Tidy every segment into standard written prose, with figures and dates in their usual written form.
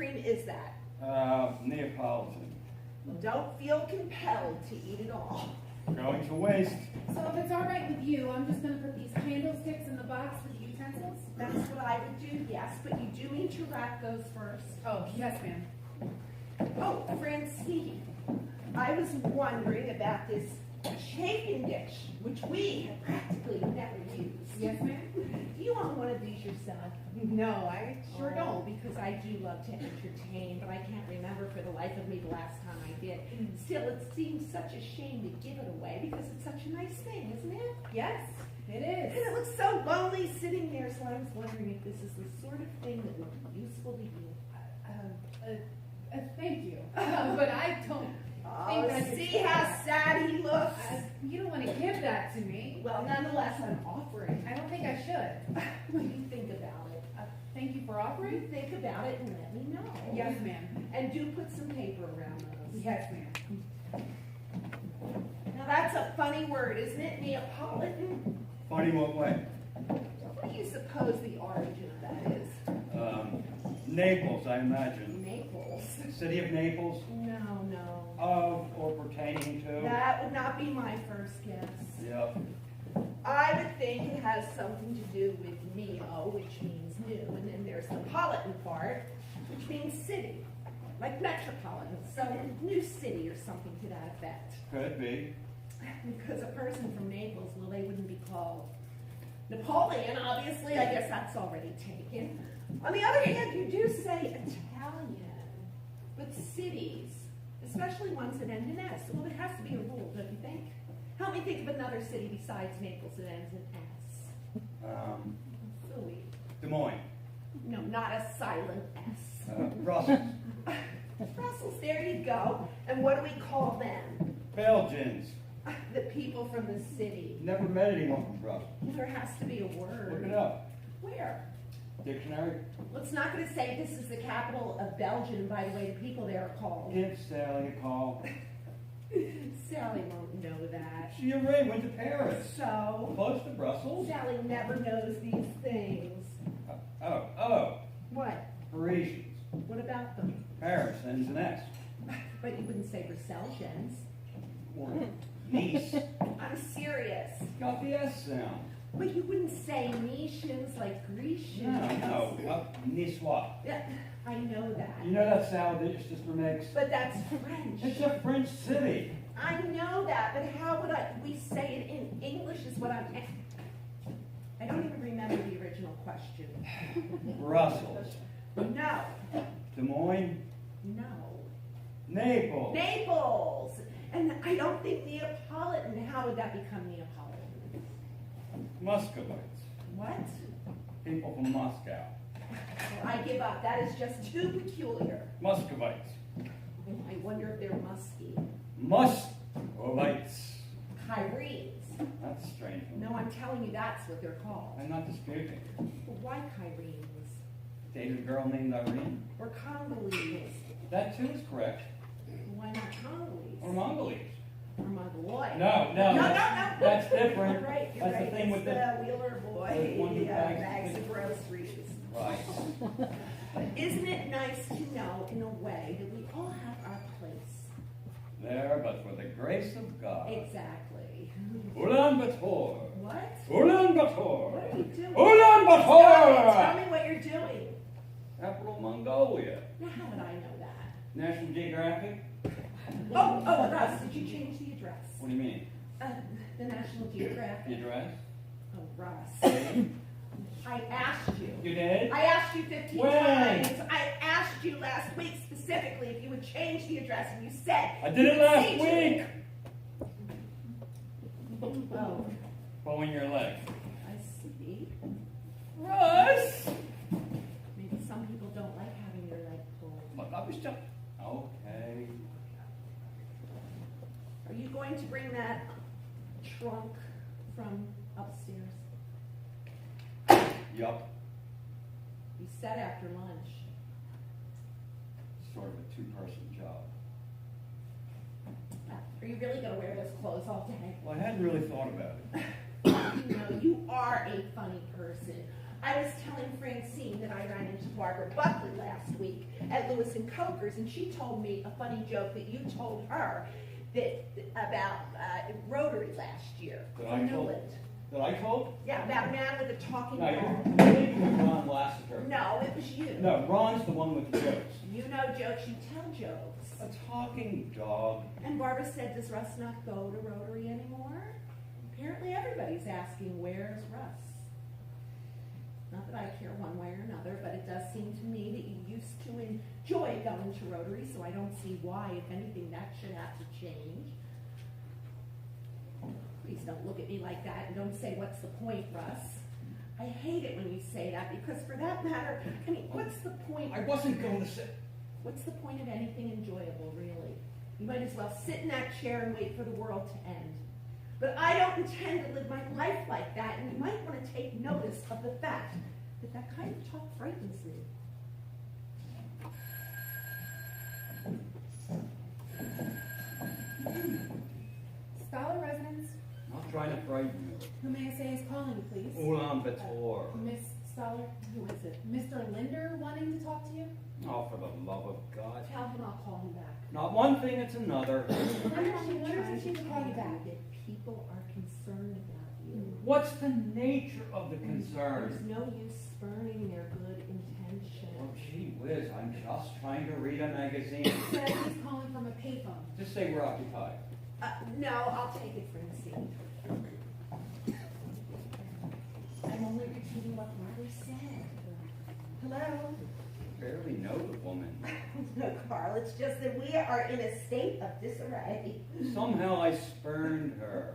cream is that? Neapolitan. Don't feel compelled to eat it all. Going to waste. So if it's all right with you, I'm just going to put these candlesticks in the box with the utensils. That's what I would do, yes, but you do need to wrap those first. Oh, yes, ma'am. Oh, Francine, I was wondering about this chafing dish, which we have practically never used. Yes, ma'am. Do you own one of these yourself? No, I sure don't. Because I do love to entertain, but I can't remember for the life of me the last time I did. Still, it seems such a shame to give it away because it's such a nice thing, isn't it? Yes, it And is. it looks so lonely sitting there, so I was wondering if this is the sort of thing that would be useful to you. Thank you. But I don't Oh, think I could see take how that. sad he looks? You don't want to give that to me. Well, nonetheless, I'm offering. I don't think I should. What do you think about it? Thank you for You offering. think about it and let me know. Yes, ma'am. And do put some paper around those. Yes, ma'am. Now that's a funny word, isn't it? Neapolitan? Funny what way? What do you suppose the origin of that is? Naples, I imagine. Naples? City of Naples? No. Of or pertaining to? That would not be my first guess. Yep. I would think it has something to do with neo, which means new, and then there's the politan part, which means city, like metropolitan, so new city or something to that effect. Could be. Because a person from Naples, well, they wouldn't be called Napoleon, obviously. I guess that's already taken. On the other hand, you do say Italian, but cities, especially ones that end in S, well, there has to be a rule, don't you think? Help me think of another city besides Naples that ends in S. Silly. Des Moines. No, not a silent S. Brussels. Brussels, there you go. And what do we call them? Belgians. The people from the city. Never met anyone from Brussels. There has to be a word. Look it up. Where? Dictionary. Well, it's not going to say this is the capital of Belgium, by the way, the people there are called. Give Sally a call. Sally won't know that. She already went to Paris. So, Close to Brussels. Sally never knows these things. Oh. What? Parisians. What about them? Paris ends in S. But you wouldn't say Brussels. Or Nice. I'm serious. Got the S sound. But you wouldn't say Netians like Grecians. No. Niçois. Yeah, I know that. You know that salad that your sister makes? But that's French. It's a French city. I know that, but how would we say it in English is what I'm... I don't even remember the original question. Brussels. No. Des Moines. No. Naples. Naples! And I don't think Neapolitan. How would that become Neapolitan? Muscovites. What? People from Moscow. Well, I give up. That is just too peculiar. Muscovites. I wonder if they're musky. Muscovites. Kyrenes. That's a strange one. No, I'm telling you that's what they're called. I'm not disputing. But why Kyrenes? Dated a girl named Irene. Or Congolese? That too is correct. Why not Congolese? Or Mongolese. Or Mongoloid? No. No. That's different. You're right. That's the thing with the Wheeler boy. the one who bags bags the- of groceries. right. But isn't it nice to know, in a way, that we all have our place? There, but for the grace of God. Exactly. Ulaanbaatar. What? Ulaanbaatar. What are you doing? Ulaanbaatar. Tell me what you're doing. Capital Mongolia. Now, how would I know that? National Geographic. Oh, Russ, did you change the address? What do you mean? The National The Geographic. address? Oh, Russ. I asked you. You did? I asked you 15 When? times. I asked you last week specifically if you would change the address, and you said I did it last you week. Oh, Pulling your leg. I see. Russ! Maybe some people don't like having their leg pulled. Look, I was just... Okay. Are you going to bring that trunk from upstairs? Yup. You said after lunch. Sort of a two-person job. Are you really going to wear those clothes all day? Well, I hadn't really thought about it. You know, you are a funny person. I was telling Francine that I ran into Barbara Buckley last week at Lewis and Coker's, and she told me a funny joke that you told her about Rotary last year. That I told? Newland. That I told? Yeah, about a man with a talking No, dog. you're thinking of Ron Lassiter. No, it was you. No, Ron's the one with the jokes. You know jokes, you tell jokes. A talking dog. And Barbara said, does Russ not go to Rotary anymore? Apparently everybody's asking, where's Russ? Not that I care one way or another, but it does seem to me that you used to enjoy going to Rotary, so I don't see why, if anything, that should have to change. Please don't look at me like that and don't say, what's the point, Russ? I hate it when you say that, because for that matter, I mean, what's the point? I wasn't going to say. What's the point of anything enjoyable, really? You might as well sit in that chair and wait for the world to end. But I don't intend to live my life like that, and you might want to take notice of the fact that that kind of talk frightens me. Scholar residence, Not trying to frighten you. who may I say is calling, please? Ulaanbaatar. Miss Stoller? Who is it? Mr. Linder wanting to talk to you? Oh, for the love of God. Tell him I'll call him back. Not one thing, it's another. When does she call you back? That people are concerned about you. What's the nature of the There's concern? no use spurning their good intention. Oh, gee whiz, I'm just trying to read a magazine. He says he's calling from a payphone. Just say we're occupied. No, I'll take it, Francine. I'm only repeating what Mother said. Hello? Barely know the woman. No, Carl, it's just that we are in a state of disarray. Somehow I spurned her.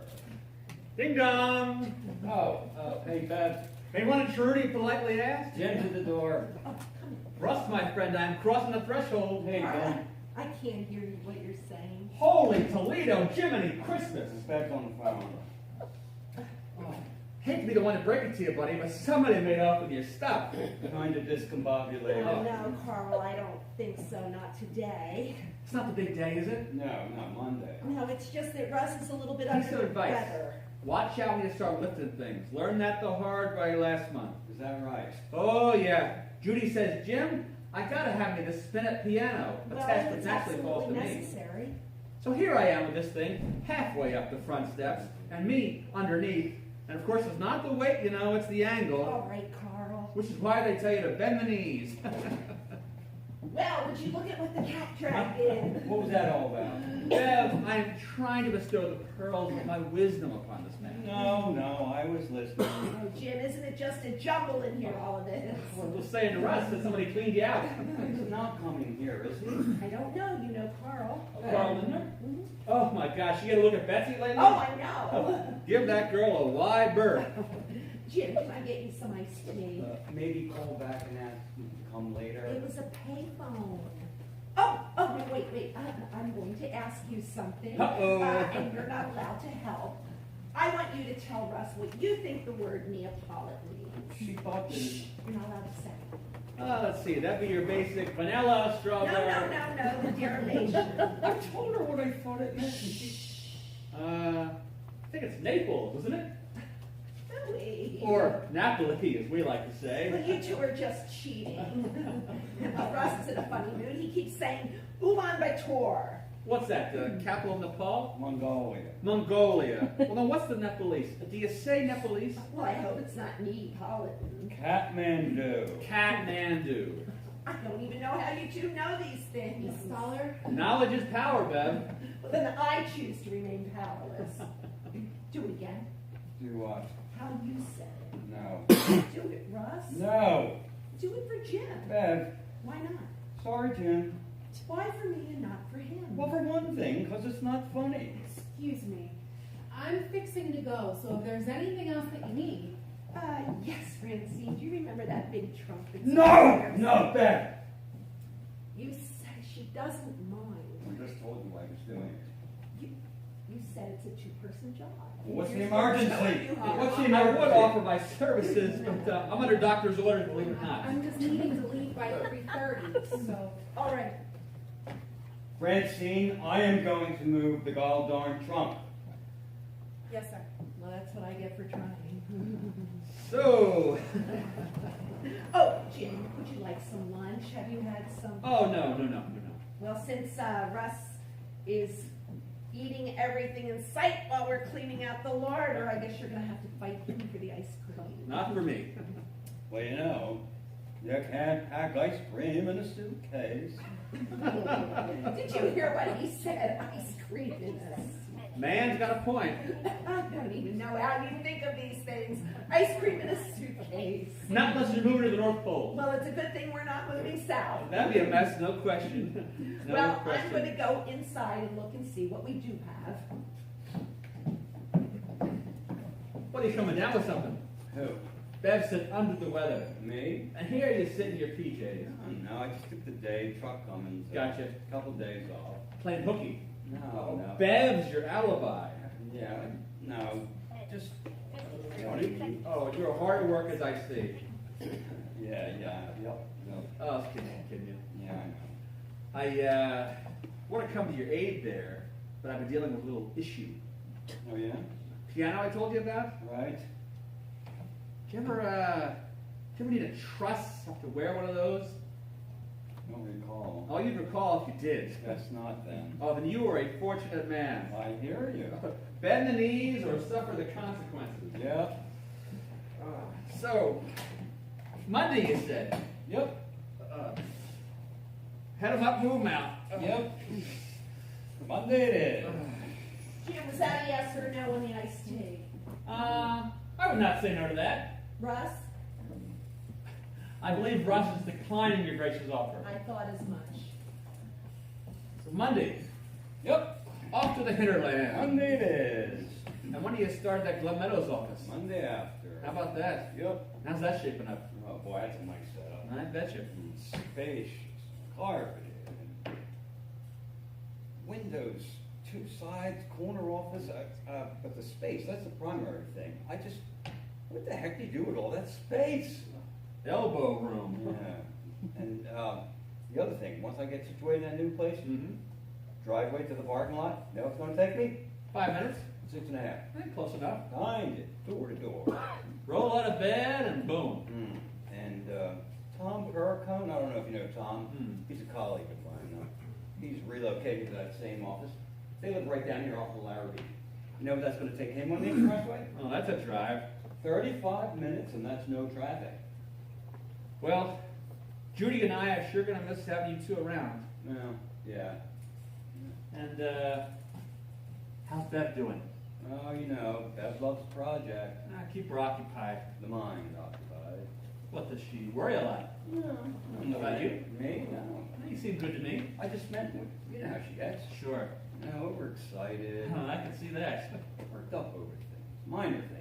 Ding dong! Oh, hey, Bev. Anyone in Trudy politely asked? Jim to the door. Oh, come Russ, my friend, I'm crossing the threshold. Hey, Carl, Ben. I can't hear you, what you're saying. Holy Toledo, Jiminy Christmas! Bev's on the phone. Oh, hate to be the one to break it to you, buddy, but somebody made off with your stuff. Trying to discombobulate. Oh, no, Carl, I don't think so, not today. It's not the big day, is it? No, not Monday. No, it's just that Russ is a little bit Piece under of the advice. weather. Watch out when you start lifting things. Learned that the hard way last month. Is that right? Oh, yeah. Judy says, Jim, I gotta have me the spin-it piano. A Well, test it's that actually falls to absolutely me. necessary. So here I am with this thing, halfway up the front steps, and me underneath. And of course, it's not the weight, you know, it's the angle. All right, Carl. Which is why they tell you to bend the knees. Well, would you look at what the cat dragged in? What was that all about? Bev, I am trying to bestow the pearls of my wisdom upon this man. No, I was listening. Oh, Jim, isn't it just a jumble in here, all of this? Well, just saying to Russ that somebody cleaned you out. He's not coming here, is he? I don't know, you know Carl. Carl Linder? Mhm. Oh my gosh, you gotta look at Betsy lately? Oh, I know. Give that girl a wide berth. Jim, can I get you some iced tea? Maybe call back and ask him to come later. It was a payphone. Oh, no, wait. I'm going to ask you something. Uh-oh. And you're not allowed to help. I want you to tell Russ what you think the word Neapolitan means. She thought that. You're not allowed to say it. Let's see, that'd be your basic vanilla strawberry. No, the derivation. I told her what I thought it meant. and she- I think it's Naples, isn't it? Really? Or Napoli, as we like to say. Well, you two are just cheating. Russ is in a funny mood. He keeps saying, Ulaanbaatar. What's that, the capital of Nepal? Mongolia. Mongolia. Well, then what's the Nepalese? Do you say Nepalese? Well, I hope it's not Neapolitan. Kathmandu. Kathmandu. I don't even know how you two know these things. Miss Stoller? Knowledge is power, Bev. Well, then I choose to remain powerless. Do it again. Do what? How you said it. No. Do it, Russ. No. Do it for Jim. Bev. Why not? Sorry, Jim. Why for me and not for him? Well, for one thing, because it's not funny. Excuse me. I'm fixing to go, so if there's anything else that you need. Yes, Francine. Do you remember that big trunk? that's No! upstairs? No, Bev. You said she doesn't mind. I just told you I was doing it. You said it's a two-person job. What's the You're emergency? supposed to know you What's the are. I would emergency? offer my services, but I'm under doctor's orders, believe it or not. I'm just needing to leave by 3:30, so. All right. Francine, I am going to move the gall darn trunk. Yes, sir. Well, that's what I get for trying. So, Oh, Jim, would you like some lunch? Have you had some? oh, no. Well, since Russ is eating everything in sight while we're cleaning out the larder, I guess you're gonna have to fight him for the ice cream. Not for me. Well, you know, you can't pack ice cream in a suitcase. Did you hear what he said? Ice cream in a Man's got a point. I don't even know how you think of these things. Ice cream in a suitcase. Not unless you're moving to the North Pole. Well, it's a good thing we're not moving south. That'd be a mess, no question. No Well, question. I'm going to go inside and look and see what we do have. What, are you coming down with something? Who? Bev said under the weather. Me? And here you sit in your PJs. No, I just took the day, truck coming. So Gotcha. A couple days off. Playing hooky. No. Bev's your alibi. Yeah, no, just. Oh, you're a hard work as I see. Yep. Oh, I was kidding you. Yeah, I know. I want to come to your aid there, but I've been dealing with a little issue. Oh, yeah? Piano I told you about? Right? Do you ever need a truss? Have to wear one of those? Don't recall. Oh, you'd recall if you did. Guess not then. Oh, then you were a fortunate man. I hear you. Bend the knees or suffer the consequences. Yep. So, Monday you said. Yep. Head 'em up, move 'em out. Yep. Monday it is. Jim, was that a yes or no on the iced tea? I would not say no to that. Russ? I believe Russ is declining your gracious offer. I thought as much. So Monday, Yep. off to the hinterland. Monday it is. And when do you start at Glen Meadows office? Monday after. How about that? Yep. How's that shaping up? Oh boy, that's a nice setup. I bet you. Spacious, carpeted, windows, two sides, corner office, but the space, that's the primary thing. What the heck do you do with all that space? Elbow room. Yeah. And the other thing, once I get situated in that new place, driveway to the parking lot, you know what's going to take me? 5 minutes. 6.5. Close enough. Behind it, door to door. Roll out of bed and boom. And Tom Burcone, I don't know if you know Tom. He's a colleague of mine. He's relocated to that same office. They live right down here off the Larrabee. You know what that's going to take him on the expressway? Oh, that's a drive. 35 minutes, and that's no traffic. Well, Judy and I are sure going to miss having you two around. No, yeah. And how's Bev doing? Oh, you know, Bev loves the project. Keep her occupied. The mind occupied. What does she worry a lot? No. About you? Me? No. You seem good to me. I just meant, you know how she gets. Sure. You know, overexcited. I can see that. Worked up over things. Minor things.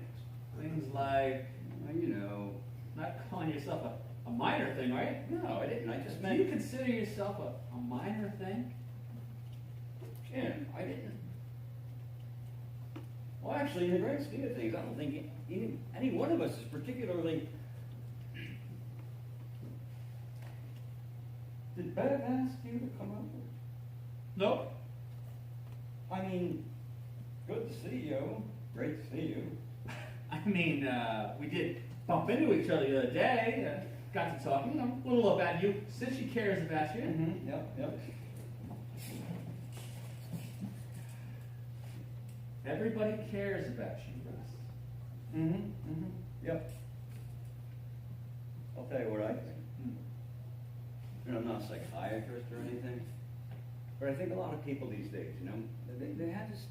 Things like You know. not calling yourself a minor thing, right? No, I didn't. I just Do meant. you consider yourself a minor thing? Jim, I didn't. Well, actually, in the grand scheme of things, I don't think any one of us is particularly. Did Bev ask you to come over? Nope. I mean, good to see you. Great to see you. I mean, we did bump into each other the other day. Got to talking, you know, a little about you, since she cares about you. Yep. Everybody cares about you, Russ. Yep. I'll tell you what I think. And I'm not a psychiatrist or anything, but I think a lot of people these days, you know, they have this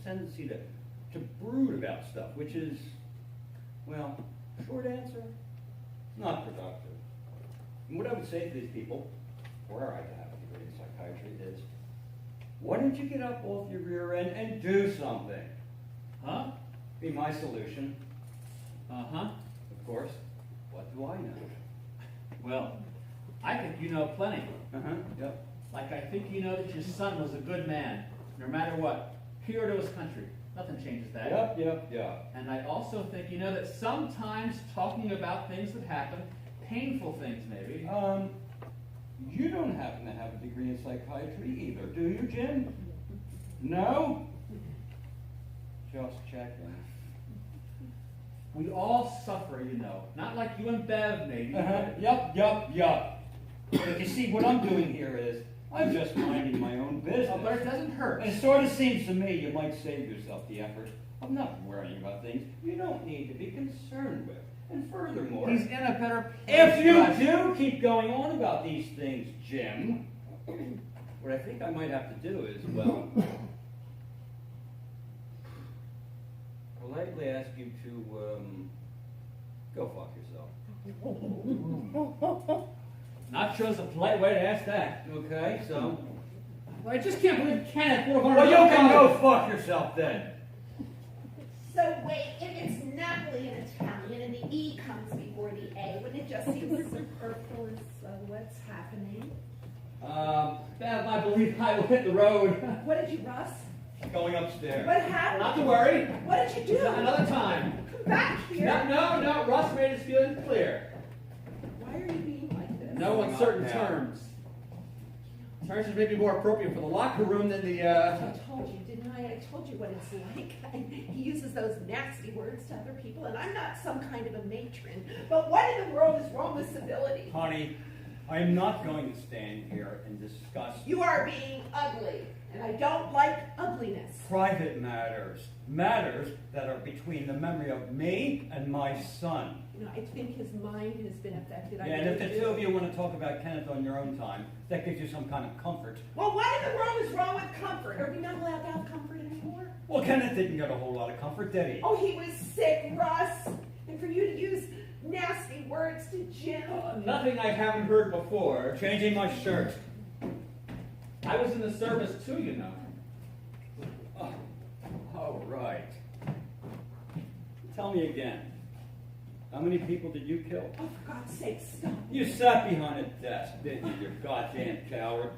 tendency to brood about stuff, which is, well, short answer, not productive. And what I would say to these people, were I to have a degree in psychiatry, is, why don't you get up off your rear end and do something? Huh? Be my solution. Uh-huh. Of course, what do I know? Well, I think you know plenty. Yep. Like I think you know that your son was a good man, no matter what. Pure to his country. Nothing changes that. Yep. And I also think you know that sometimes talking about things that happen, painful things maybe. You don't happen to have a degree in psychiatry either, do you, Jim? No? Just checking. We all suffer, you know. Not like you and Bev, maybe. Yup. But you see, what I'm doing here is, I'm just minding my own business. Oh, but it doesn't hurt. And it sort of seems to me you might save yourself the effort of not worrying about things you don't need to be concerned with. And furthermore, He's in a better place. if you do keep going on about these things, Jim, what I think I might have to do is, well, politely ask you to, go fuck yourself. Not sure it's a polite way to ask that. Okay, so? Well, I just can't believe Kenneth would have Well, you can go fuck yourself then. So wait, if it's Napoli in Italian and the E comes before the A, wouldn't it just seem superfluous of what's happening? Bev, I believe I will hit the road. What did you, Russ? Going upstairs. What happened? Not to worry. What did you do? Another time. Come back here. No, Russ made his feelings clear. Why are you being like this? No uncertain terms. Terms is maybe more appropriate for the locker room than the, I told you, didn't I? I told you what it's like. He uses those nasty words to other people, and I'm not some kind of a matron. But what in the world is wrong with civility? Honey, I am not going to stand here and discuss You are being ugly, and I don't like ugliness. private matters. Matters that are between the memory of me and my son. You know, I think his mind has been affected. Yeah, and if the two of you want to talk about Kenneth on your own time, that gives you some kind of comfort. Well, what in the world is wrong with comfort? Are we not allowed to have comfort anymore? Well, Kenneth didn't get a whole lot of comfort, did he? Oh, he was sick, Russ. And for you to use nasty words to Jim. nothing I haven't heard before. Changing my shirt. I was in the service too, you know. Oh, right. Tell me again. How many people did you kill? Oh, for God's sake, stop. You sat behind a desk, didn't you, you goddamn coward?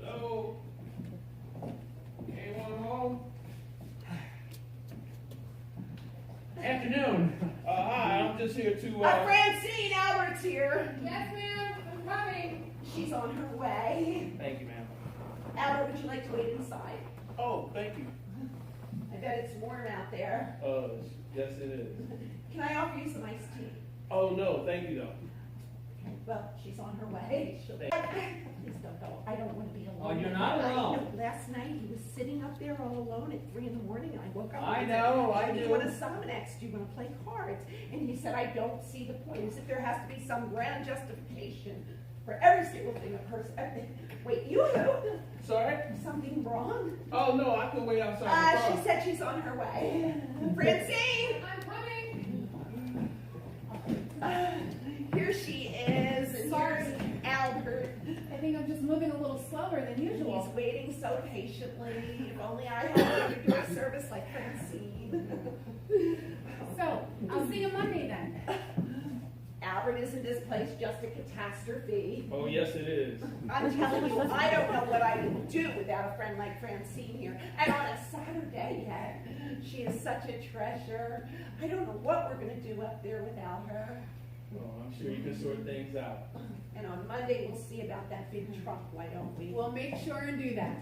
Hello? Anyone home? Afternoon. Hi, I'm just here to, Francine, Albert's here. Yes, ma'am, I'm coming. She's on her way. Thank you, ma'am. Albert, would you like to wait inside? Oh, thank you. I bet it's warm out there. Yes it is. Can I offer you some iced tea? Oh, no, thank you, though. Well, she's on her way. Please don't go. I don't want to be alone. Oh, you're not alone. No, last night he was sitting up there all alone at 3 in the morning, and I woke up. I and know, said, I "Do you do. want to summon next? Do you want to play cards?" And he said, "I don't see the point. As if there has to be some grand justification for every single thing a person." Wait, you who? Sorry? Something wrong? Oh, no, I can wait outside the car. She said she's on her way. Francine! I'm coming. Here she is. And Sorry. here's Albert. I think I'm just moving a little slower than He's usual. waiting so patiently. If only I had to do a service like Francine. So, I'll see you Monday then. Albert, isn't this place just a catastrophe? Oh, yes it is. I'm telling you, I don't know what I would do without a friend like Francine here. And on a Saturday yet. She is such a treasure. I don't know what we're going to do up there without her. Oh, I'm sure you can sort things out. And on Monday, we'll see about that big truck, why don't we? We'll make sure and do that.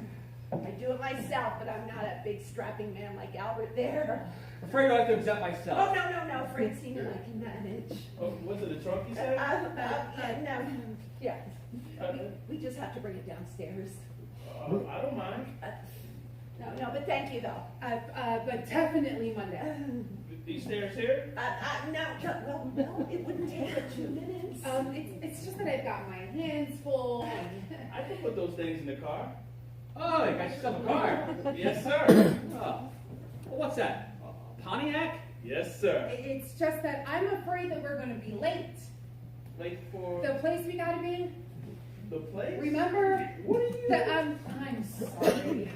I do it myself, but I'm not a big strapping man like Albert there. I'm afraid I have to exempt myself. Oh, no, Francine and I can manage. Oh, was it a trunk you said? Yeah. We just have to bring it downstairs. I don't mind. No, but thank you though. But definitely Monday. These stairs here? No, it wouldn't take but 2 minutes. It's just that I've got my hands full. I can put those things in the car. Oh, you got yourself a car. Yes, sir. Oh. Well, what's that? Pontiac? Yes, sir. It's just that I'm afraid that we're going to be late. Late for The place we got to be. the place? Remember? What are you? That I'm sorry.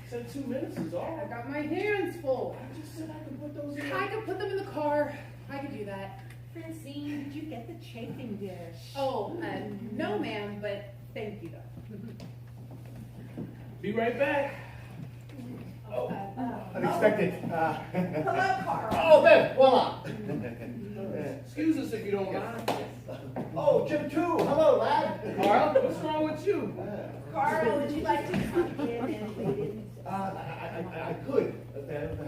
Said 2 minutes is all. I've got my hands full. I just said I could put those in. I could put them in the car. I could do that. Francine, did you get the chafing dish? Oh, no, ma'am, but thank you though. Be right back. Unexpected. Hello, Carl. Oh, Ben, voila. Excuse us if you don't mind. Oh, Jim too. Hello, lad. Carl, what's wrong with you? Carl, would you like to come in and we didn't? I could.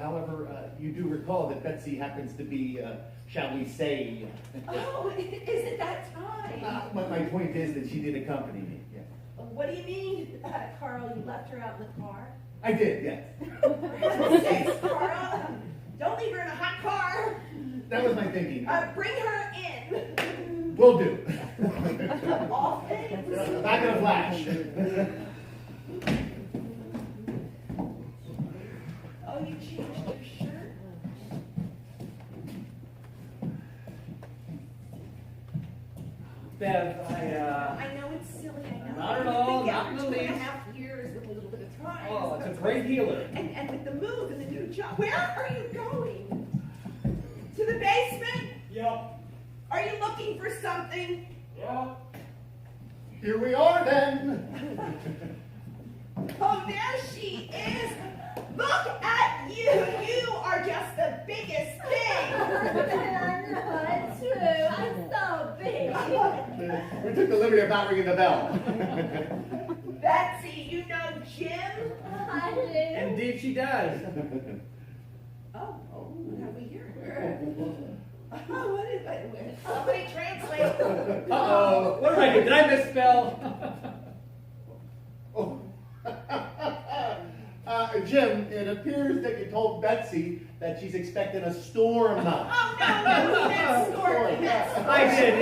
However, you do recall that Betsy happens to be, shall we say... Oh, is it that time? my point is that she did accompany me. Yeah. What do you mean, Carl, you left her out in the car? I did, yes. For heaven's sakes, Carl, don't leave her in a hot car. That was my thinking. Bring her in. Will do. All things. Back in a flash. Oh, you changed your shirt? Bev, I know it's silly, I know. Not at You've all, been not in together the least. 2.5 years with a little bit of time. oh, it's a great healer. And with the move and the new job, where are you going? To the basement? Yep. Are you looking for something? Yep. Here we are then. Oh, there she is. Look at you. You are just the biggest thing. I know, it's true. I'm so big. We took the liberty of not ringing the bell. Betsy, you know Jim? I do. Indeed she does. Oh, what have we here? Oh, what is it? Somebody translate. Uh-oh. What did I do? Did I misspell? Oh. Jim, it appears that you told Betsy that she's expecting a storm. Oh, no, he meant storm. He meant storm. I did.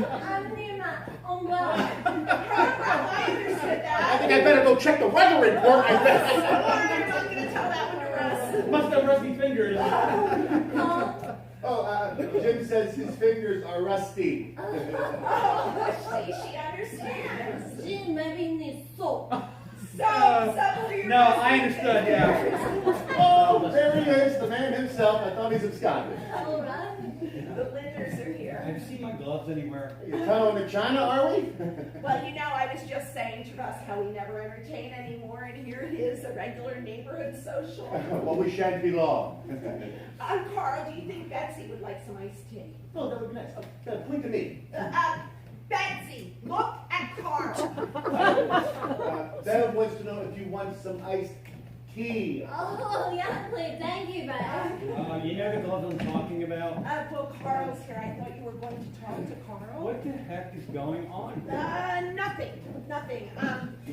I'm near my umbrella. I understood I that. think I better go check the weather report. I bet. I'm not going to tell that one to Russ. Must have rusty fingers. Jim says his fingers are rusty. Oh, she understands. Jim, maybe needs soap. So for your No, I understood, yeah. Oh, there he is, the man himself. I thought he's absconded. All right. The lenders are here. Have you seen my gloves anywhere? You tunneling to China, are we? Well, you know, I was just saying to Russ how we never entertain anymore, and here it is, a regular neighborhood social. Well, we shan't be long. Carl, do you think Betsy would like some iced tea? Oh, that would be nice. Point to me. Betsy, look at Carl. Bev wants to know if you want some iced tea. Oh, yeah, please. Thank you, babe. You know the gloves I'm talking about? Well, Carl's here. I thought you were going to talk to Carl. What the heck is going on? Nothing.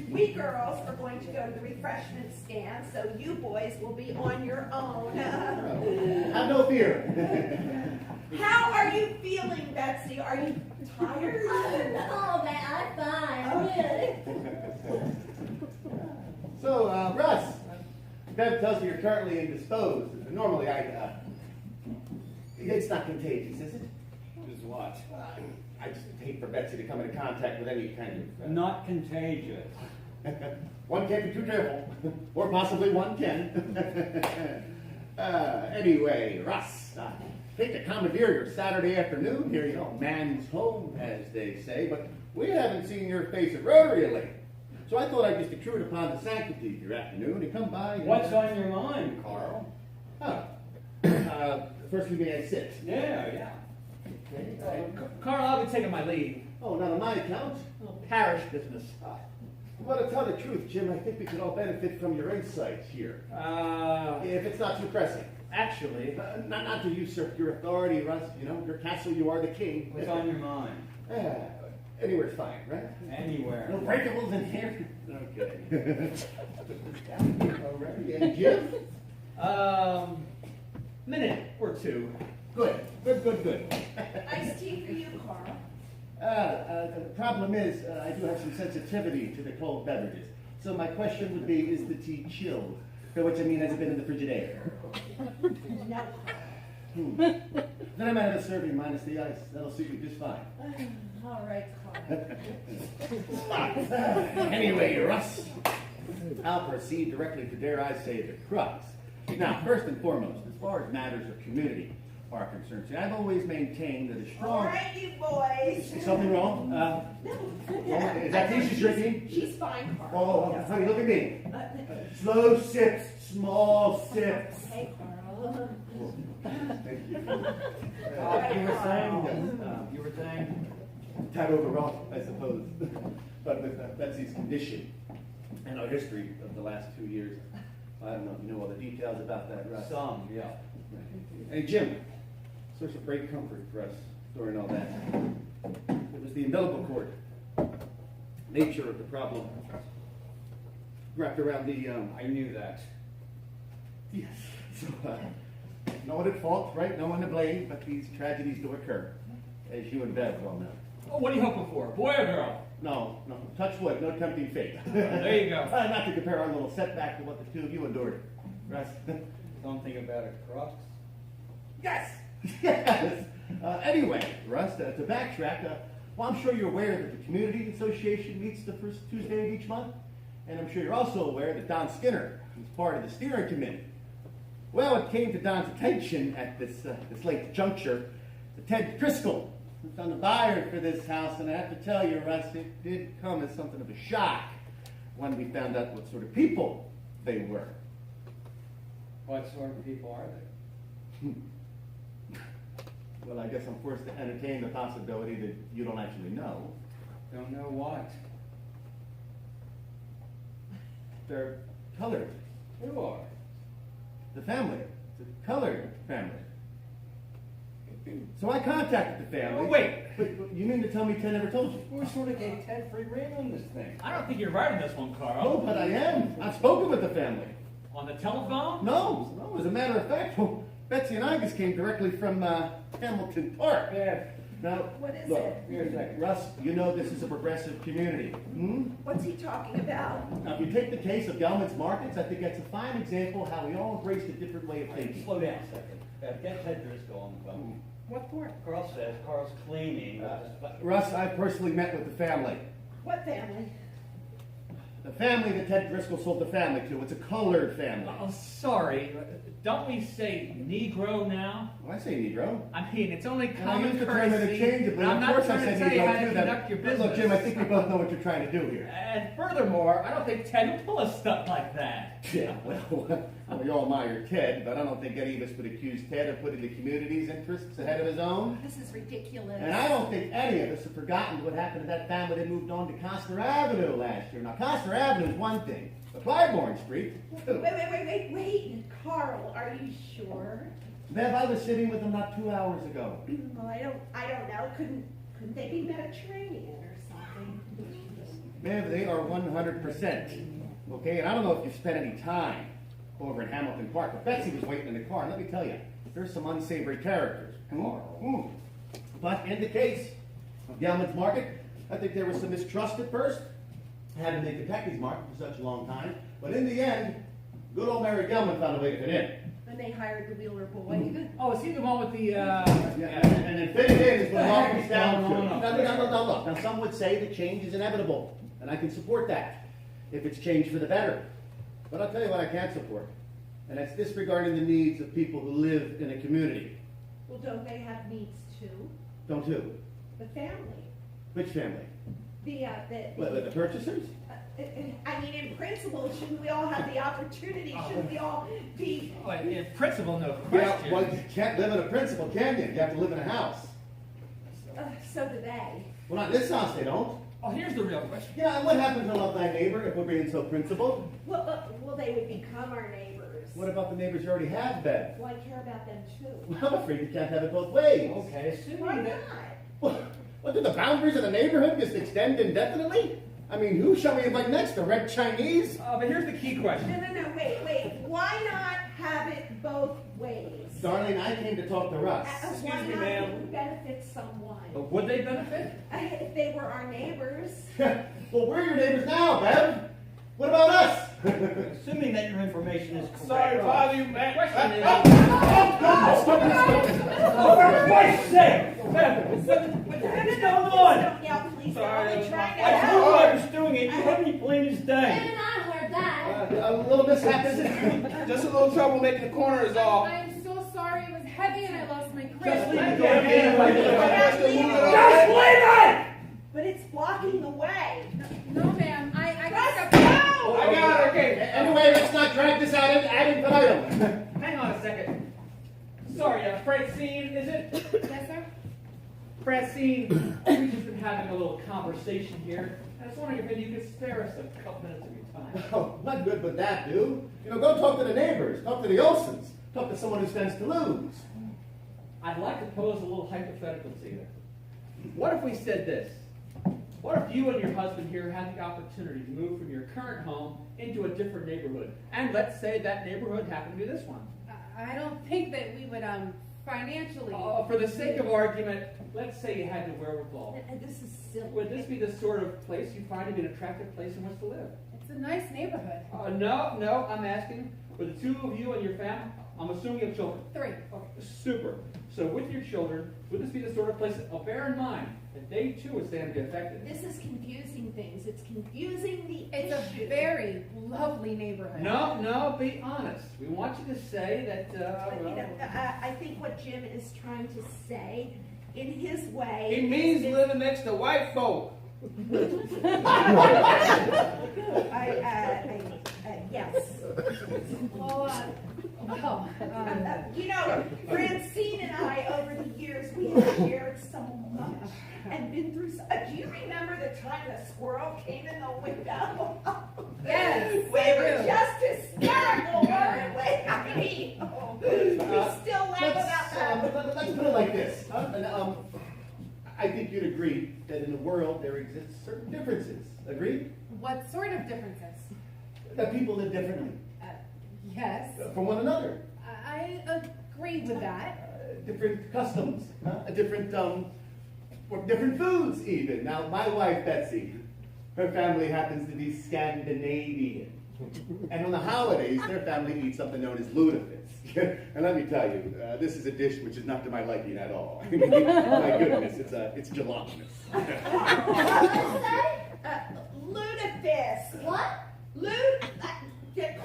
We girls are going to go to the refreshment stand, so you boys will be on your own. Have no fear. How are you feeling, Betsy? Are you tired? Oh, babe, I'm fine. Really. So, Russ, Bev tells me you're currently indisposed. Normally, it's not contagious, is it? Is what? I just hate for Betsy to come into contact with any kind of... Not contagious. One can't be too careful. Or possibly one can. Anyway, Russ, hate to commandeer your Saturday afternoon here, man's home, as they say, but we haven't seen your face at Rotary lately. So I thought I'd just intrude upon the sanctity of your afternoon and come by and... What's on your mind, Carl? Firstly, may I sit? Yeah. Okay. Carl, I'll be taking my leave. Oh, not on my account. Parish business. Well, to tell the truth, Jim, I think we could all benefit from your insights here. If it's not too pressing. Actually. Not to usurp your authority, Russ. Your castle, you are the king. What's on your mind? Anywhere's fine, right? Anywhere. No breakables in here. Okay. Alrighty. And Jim? Minute or two. Good. Iced tea for you, Carl. The problem is, I do have some sensitivity to the cold beverages. So my question would be, is the tea chilled? By which I mean, has it been in the Frigidaire? No. Then I might have a serving minus the ice. That'll suit you just fine. All right, Carl. Anyway, Russ, I'll proceed directly to, dare I say, the crux. Now, first and foremost, as far as matters of community, are concerned. See, I've always maintained that a All strong... right, you boys. Is something wrong? Is that Tisha drinking? She's fine, Carl. Oh, honey, look at me. Slow sips, small sips. Hey, Carl. Thank you. You were saying, you were saying? Tad overwrought, I suppose. But with Betsy's condition and our history of the last 2 years, I don't know if you know all the details about that, Russ. Some, yeah. Hey, Jim, source of great comfort for us during all that. It was the umbilical cord, nature of the problem, wrapped around the, I knew that. yes. So, no one at fault, right? No one to blame, but these tragedies do occur, as you and Bev well know. Oh, what are you hoping for, boy or girl? No, touch wood, no tempting fate. There you go. Not to compare our little setback to what the two of you endured. Russ? Something about a crux? Yes! Yes! Anyway, Russ, to backtrack, well, I'm sure you're aware that the Community Association meets the first Tuesday of each month, and I'm sure you're also aware that Don Skinner is part of the steering committee. Well, it came to Don's attention at this late juncture that Ted Driscoll was on the buyer for this house, and I have to tell you, Russ, it did come as something of a shock when we found out what sort of people they were. What sort of people are they? Well, I guess I'm forced to entertain the possibility that you don't actually know. Don't know what. They're colored. Who are? The family. The colored family. So I contacted the family. Oh, wait. But you mean to tell me Ted never told you? We sort of gave Ted free rein on this thing. I don't think you're right on this one, Carl. Oh, but I am. I've spoken with the family. On the telephone? No, as a matter of fact, well, Betsy and I just came directly from Hamilton Park. Yeah. Now, What is look, it? Here a second. Russ, you know this is a progressive community. Hmm? What's he talking about? Now, if you take the case of Gelman's Markets, I think that's a fine example of how we all embrace a different way of thinking. Slow down a second. Get Ted Driscoll on the phone. What for? Carl's claiming. Russ, I personally met with the family. What family? The family that Ted Driscoll sold the family to. It's a colored family. Oh, sorry. Don't we say Negro now? Well, I say Negro. I mean, it's only And I common used the term courtesy. interchangeably. And I'm Of not course I trying to said tell you how Negro to too. conduct your business. Look, Jim, I think we both know what you're trying to do here. And furthermore, I don't think Ted would pull a stunt like that. Yeah, well, we all admire Ted, but I don't think any of us would accuse Ted of putting the community's interests ahead of his own. This is ridiculous. And I don't think any of us have forgotten what happened to that family that moved on to Coster Avenue last year. Now, Coster Avenue is one thing, but Clybourne Street, two. Wait, Carl, are you sure? Bev, I was sitting with them not 2 hours ago. Well, I don't know. Couldn't they be Mediterranean or something? Bev, they are 100%. Okay, and I don't know if you spent any time over in Hamilton Park, but Betsy was waiting in the car, and let me tell you, there's some unsavory characters. But in the case of Gelman's Market, I think there was some mistrust at first, having been Kentucky's market for such a long time, but in the end, good old Mary Gelman found a way to fit in. When they hired the Wheeler boy. Oh, is he the one with the, Yeah, and then fitting in is what it all comes down to. No. Look. Now, some would say that change is inevitable, and I can support that, if it's changed for the better. But I'll tell you what I can't support, and that's disregarding the needs of people who live in a community. Well, don't they have needs too? Don't who? The family. Which family? The purchasers? I mean, in principle, shouldn't we all have the opportunity? Shouldn't we all be? well, in principle, no Yeah, question. well, you can't live in a principal, can you? You have to live in a house. So do they. Well, not in this house, they don't. Oh, here's the real question. Yeah, and what happens to love thy neighbor if we're being so principled? Well, they would become our neighbors. What about the neighbors you already have, Bev? Well, I care about them too. Well, I'm afraid you can't have it both ways. Okay, assuming Why that. not? What, do the boundaries of the neighborhood just extend indefinitely? I mean, who shall we invite next? The Red Chinese? But here's the key question. No, wait. Why not have it both ways? Darling, I came to talk to Russ. Why me, not? ma'am. It would benefit someone. But would they benefit? If they were our neighbors. Well, we're your neighbors now, Bev. What about us? Assuming that your information is correct. Sorry to bother you, man. Question is, For Christ's sake! What's going on? Yeah, please. Sorry, They're only trying to I help. told you I was doing it. You heard me plain as Ben day. and I heard that. A little mishap, is it? Just a little trouble making the corner is all. I'm so sorry it was heavy and I lost my Just grip. leave it. Just leave it. Just leave it! But it's blocking the way. No, ma'am. I Let's got go! I got it, okay. Anyway, let's not drag this out ad infinitum. Hang on a second. Sorry, Francine, is it? Yes, sir. Francine, we've just been having a little conversation here. I was wondering if maybe you could spare us a couple minutes of your time. Oh, what good would that do? Go talk to the neighbors, talk to the Olsons, talk to someone who stands to lose. I'd like to pose a little hypothetical to you. What if we said this? What if you and your husband here had the opportunity to move from your current home into a different neighborhood? And let's say that neighborhood happened to be this one. I don't think that we would financially. For the sake of argument, let's say you had the wherewithal. This is silly. Would this be the sort of place you find to be an attractive place in which to live? It's a nice neighborhood. No, I'm asking, for the two of you and your family, I'm assuming you have children. 3. Okay, super. So with your children, would this be the sort of place that, bear in mind, that they too would stand to be affected? This is confusing things. It's confusing the It's issue. a very lovely neighborhood. No, be honest. We want you to say that, I think what Jim is trying to say, in his way, It means living next to white folk. Yes. Well, Francine and I, over the years, we have shared so much and been through so. Do you remember the time the squirrel came in the window? Yes, We were just hysterical, weren't we? I mean, we still laugh about that. Let's put it like this. I think you'd agree that in the world there exist certain differences. Agreed? what sort of differences? That people live differently Yes, from one another. I agree with that. Different customs, different foods even. Now, my wife, Betsy, her family happens to be Scandinavian. And on the holidays, their family eats something known as lutefisk. And let me tell you, this is a dish which is not to my liking at all. My goodness, it's gelatinous. Lutefisk. What?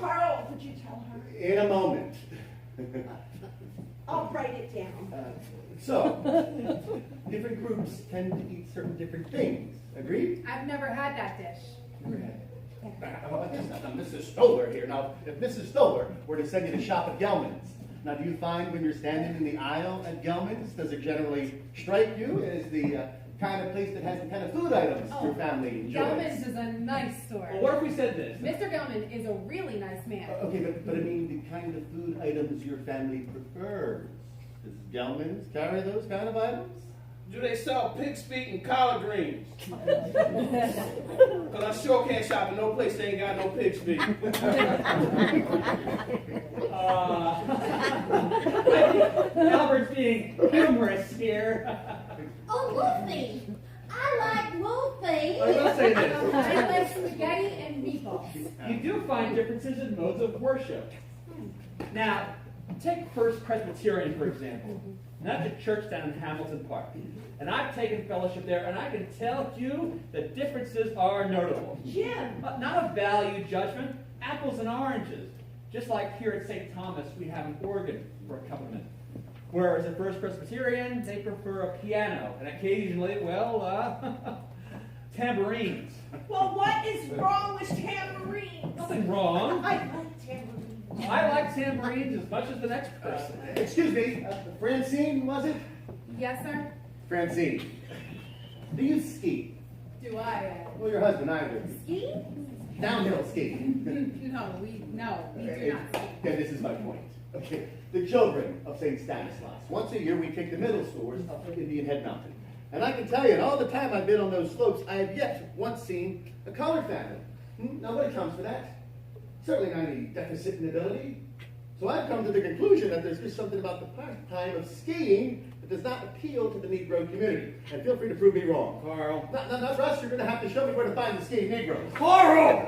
Carl, would you tell her? In a moment. I'll write it down. So, different groups tend to eat certain different things. Agreed? I've never had that dish. How about this? Now, Mrs. Stoller here. Now, if Mrs. Stoller were to send you to shop at Gelman's, now do you find when you're standing in the aisle at Gelman's, does it generally strike you as the kind of place that has the kind of food items your family enjoys? Gelman's is a nice store. well, what if we said this? Mr. Gelman is a really nice man. Okay, but I mean the kind of food items your family prefers. Does Gelman's carry those kind of items? Do they sell pig's feet and collard greens? Because I sure can't shop in no place that ain't got no pig's feet. Albert's being humorous here. Oh, Wolfie! I like Wolfie! I will say this. I like spaghetti and meatballs. You do find differences in modes of worship. Now, take First Presbyterian, for example. That's a church down in Hamilton Park. And I've taken fellowship there, and I can tell you the differences are notable. Jim. Not a value judgment, apples and oranges. Just like here at St. Thomas, we have an organ for accompaniment. Whereas at First Presbyterian, they prefer a piano, and occasionally, well, tambourines. Well, what is wrong with tambourines? Nothing wrong. I like tambourines. I like tambourines as much as the next person. Excuse me, Francine, was it? Yes, sir? Francine, do you ski? Do I? Well, your husband, either. Ski? Downhill skiing. No, we do not ski. Okay, this is my point. Okay, the children of St. Stanislaus. Once a year, we take the middle schoolers up to Indian Head Mountain. And I can tell you, in all the time I've been on those slopes, I have yet once seen a colored family. Now, what comes for that? Certainly not any deficit in ability. So I've come to the conclusion that there's just something about the pastime of skiing that does not appeal to the Negro community. And feel free to prove me wrong. Carl. Not Russ, you're going to have to show me where to find the skiing Negroes. Carl!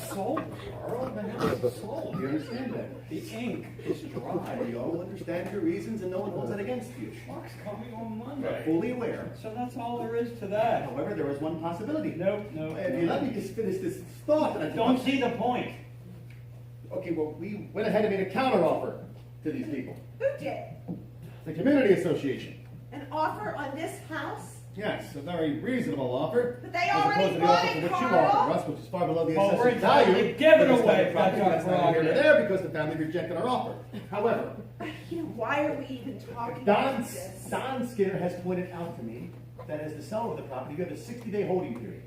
Salt, Carl? Salt. Do you understand that? The ink is dry. We all understand your reasons and no one holds it against you. Truck's coming on Monday. Fully aware. So that's all there is to that. However, there is one possibility. No. If you let me just finish this thought, and I Don't see the point. Okay, well, we went ahead and made a counteroffer to these people. Who did? The Community Association. An offer on this house? Yes, a very reasonable offer. But they as already opposed to the bought offer it, for which you Carl. offered, Russ, which is far below the Well, we're assessed value. entitled to give it for this away, type of property. that's our That's neither here nor prerogative. there because the family rejected our offer. However, You know, why are we even talking about this? Don Skinner has pointed out to me that as the seller of the property, you have a 60-day holding period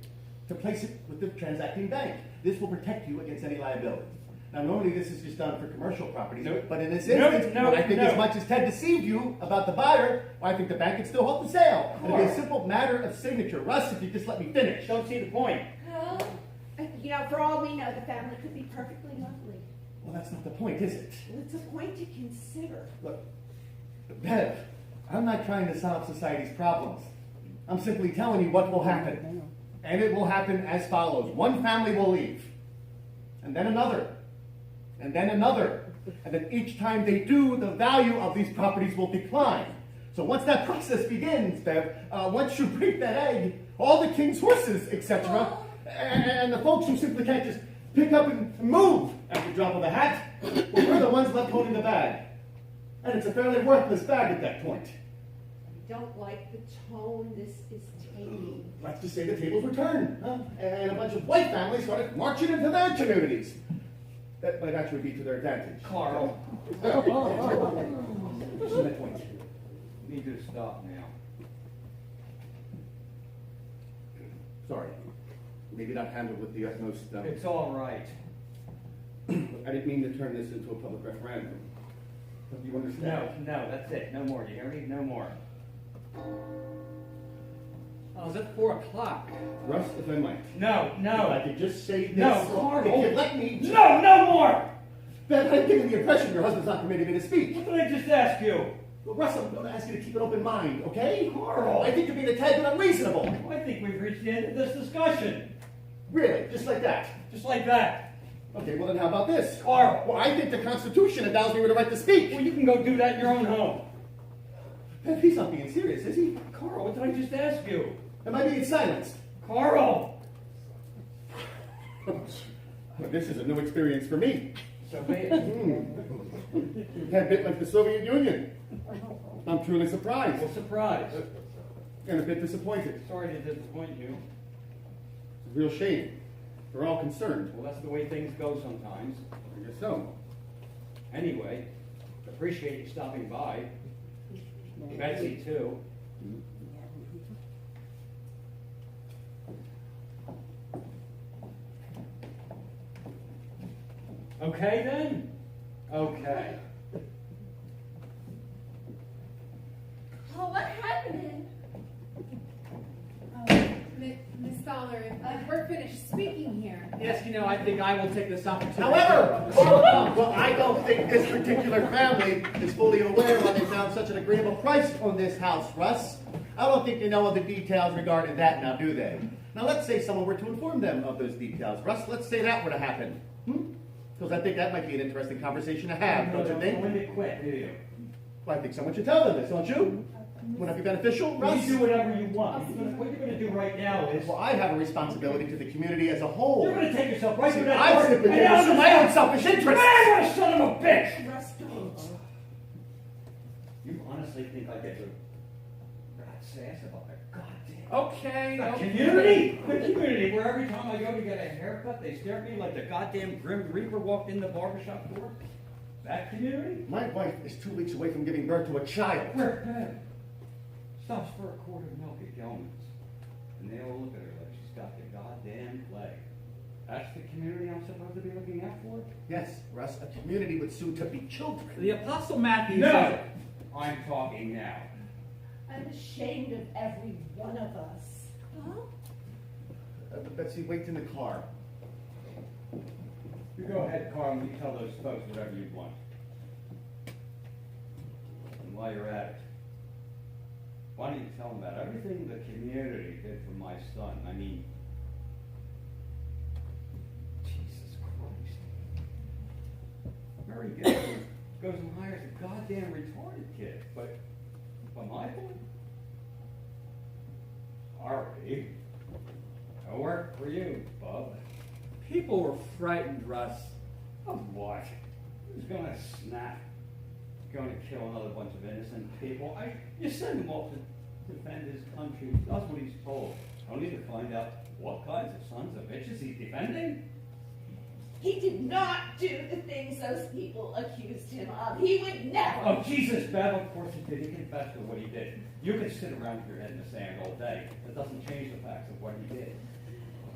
to place it with the transacting bank. This will protect you against any liability. Now, normally this is just done for commercial properties, Nope. but in this Nope, instance, nope, I think nope. as much as Ted deceived you about the buyer, I think the bank can still hold the sale. It'll be a simple matter of signature. Russ, if you just let me finish. Don't see the point. Well, you know, for all we know, the family could be perfectly lovely. Well, that's not the point, is it? Well, it's a point to consider. Look, Bev, I'm not trying to solve society's problems. I'm simply telling you what will happen. And it will happen as follows. One family will leave, and then another, and then another. And then each time they do, the value of these properties will decline. So once that process begins, Bev, once you break that egg, all the king's horses, etc., and the folks who simply can't just pick up and move at the drop of a hat, well, we're the ones left holding the bag. And it's a fairly worthless bag at that point. I don't like the tone this is taking. Let's just say the tables were turned, huh? And a bunch of white families started marching into their communities. That might actually be to their advantage. Carl. This is my point. You need to stop now. Sorry. Maybe not handled with the utmost. It's all right. I didn't mean to turn this into a public referendum. Don't you understand? No, that's it. No more. You hear me? No more. Oh, it's at 4 o'clock. Russ, if I might. No, If I no. could just say this. No, Carl. If you let me. No, no more! Ben, I'm giving the impression your husband's not permitting me to speak. What did I just ask you? Well, Russ, I'm going to ask you to keep an open mind, okay? Carl. I think you're being a tad bit unreasonable. I think we've reached the end of this discussion. Really, just like that. Just like that. Okay, well then how about this? Carl. Well, I think the Constitution endows me with the right to speak. Well, you can go do that in your own home. Ben, he's not being serious, is he? Carl, what did I just ask you? Am I being silenced? Carl! Well, this is a new experience for me. So be it. A bit like the Soviet Union. I'm truly surprised Well, surprise. and a bit disappointed. Sorry to disappoint you. It's a real shame. We're all concerned. Well, that's the way things go sometimes. I guess so. Anyway, appreciate you stopping by. Betsy, too. Okay then? Okay. Oh, what happened? Miss Dollar, if we're finished speaking here. Yes, you know, I think I will take this opportunity. However, well, I don't think this particular family is fully aware why they found such an agreeable price on this house, Russ. I don't think they know all the details regarding that now, do they? Now, let's say someone were to inform them of those details. Russ, let's say that were to happen. Because I think that might be an interesting conversation to have, don't you think? When to quit, do you? Well, I think someone should tell them this, don't you? Wouldn't that be beneficial, Russ? You do whatever you want. What you're going to do right now is... Well, I have a responsibility to the community as a whole. You're going to take yourself right See, to that I door simply and did out this of for this my own house. selfish interest. Man, what a son of a bitch! Russ, don't. You honestly think I get to rat's ass about that goddamn... Okay, The okay. community? The community, where every time I go to get a haircut, they stare at me like the goddamn Grim Reaper walked in the barbershop door? That community? My wife is 2 weeks away from giving birth to a child. Where bad? Stops for a quart of milk at Gelman's. And they all look at her like she's got the goddamn plague. That's the community I'm supposed to be looking out for? Yes, Russ, a community with soon-to-be children. The Apostle Matthew No! says... I'm talking now. I'm ashamed of every one of us. Huh? Betsy, wait in the car. You go ahead, Carl, and you tell those folks whatever you want. And while you're at it, why don't you tell them about everything the community did for my son? I mean, Jesus Christ. Mary goes and hires a goddamn retarded kid, but my boy? Sorry. No work for you, bub. People were frightened, Russ. Of what? Who's gonna snap? Going to kill another bunch of innocent people? You send him off to defend his country. He does what he's told. Only to find out what kinds of sons of bitches he's defending? He did not do the things those people accused him of. He would never. Oh, Jesus, Bev, of course he did. He confessed to what he did. You can sit around with your head in the sand all day. That doesn't change the facts of what he did.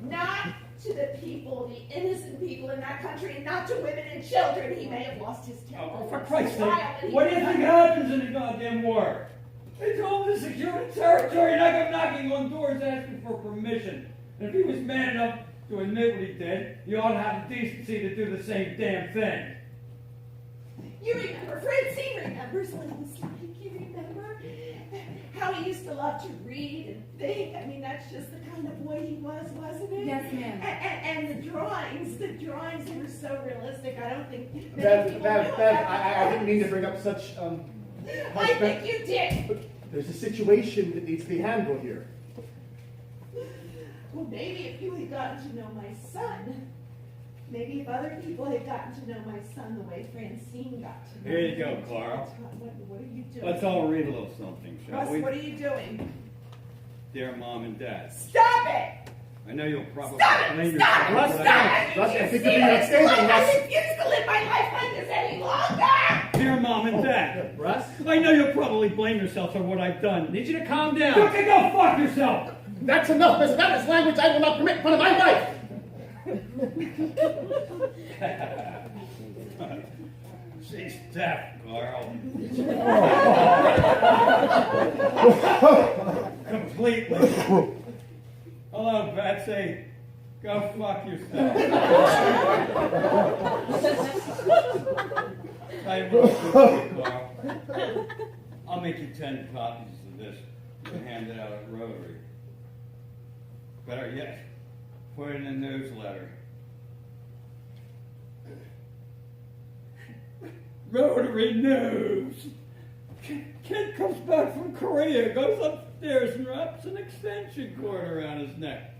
Not to the people, the innocent people in that country, and not to women and children. He may have lost his temper. Oh, for Christ's sake, what do you think happens in a goddamn war? They told him to secure the territory, and I go knocking on doors asking for permission. And if he was man enough to admit what he did, you ought to have the decency to do the same damn thing. You remember, Francine remembers what it was like. You remember how he used to love to read and think. I mean, that's just the kind of boy he was, wasn't it? Yes, ma'am. And the drawings they were so realistic. I don't think many Bev, people Bev, knew Bev, about I didn't mean to bring up such, I think you did. But there's a situation that needs to be handled here. Well, maybe if you had gotten to know my son, maybe if other people had gotten to know my son the way Francine got to know Here you him. go, Carl. What are you doing? Let's all read a little something, shall Russ, we? what are you doing? Dear Mom and Dad, Stop it! I know you'll probably Stop blame it! yourself Stop it! for Stop that. it! Russ, I You think see you're being it? unstable, I Russ. refuse to live my life like this any longer! Dear Mom and Dad, Russ? I know you'll probably blame yourself for what I've done. Need you to calm down. You can go fuck yourself! That's enough, Miss. That is language I will not permit in front of my wife. She's deaf, Carl. Completely. Hello, Betsy. Go fuck yourself. I wrote this to you, Carl. I'll make you 10 copies of this and hand it out at Rotary. Better yet, put it in a newsletter. Rotary News. Kid comes back from Korea, goes upstairs and wraps an extension cord around his neck.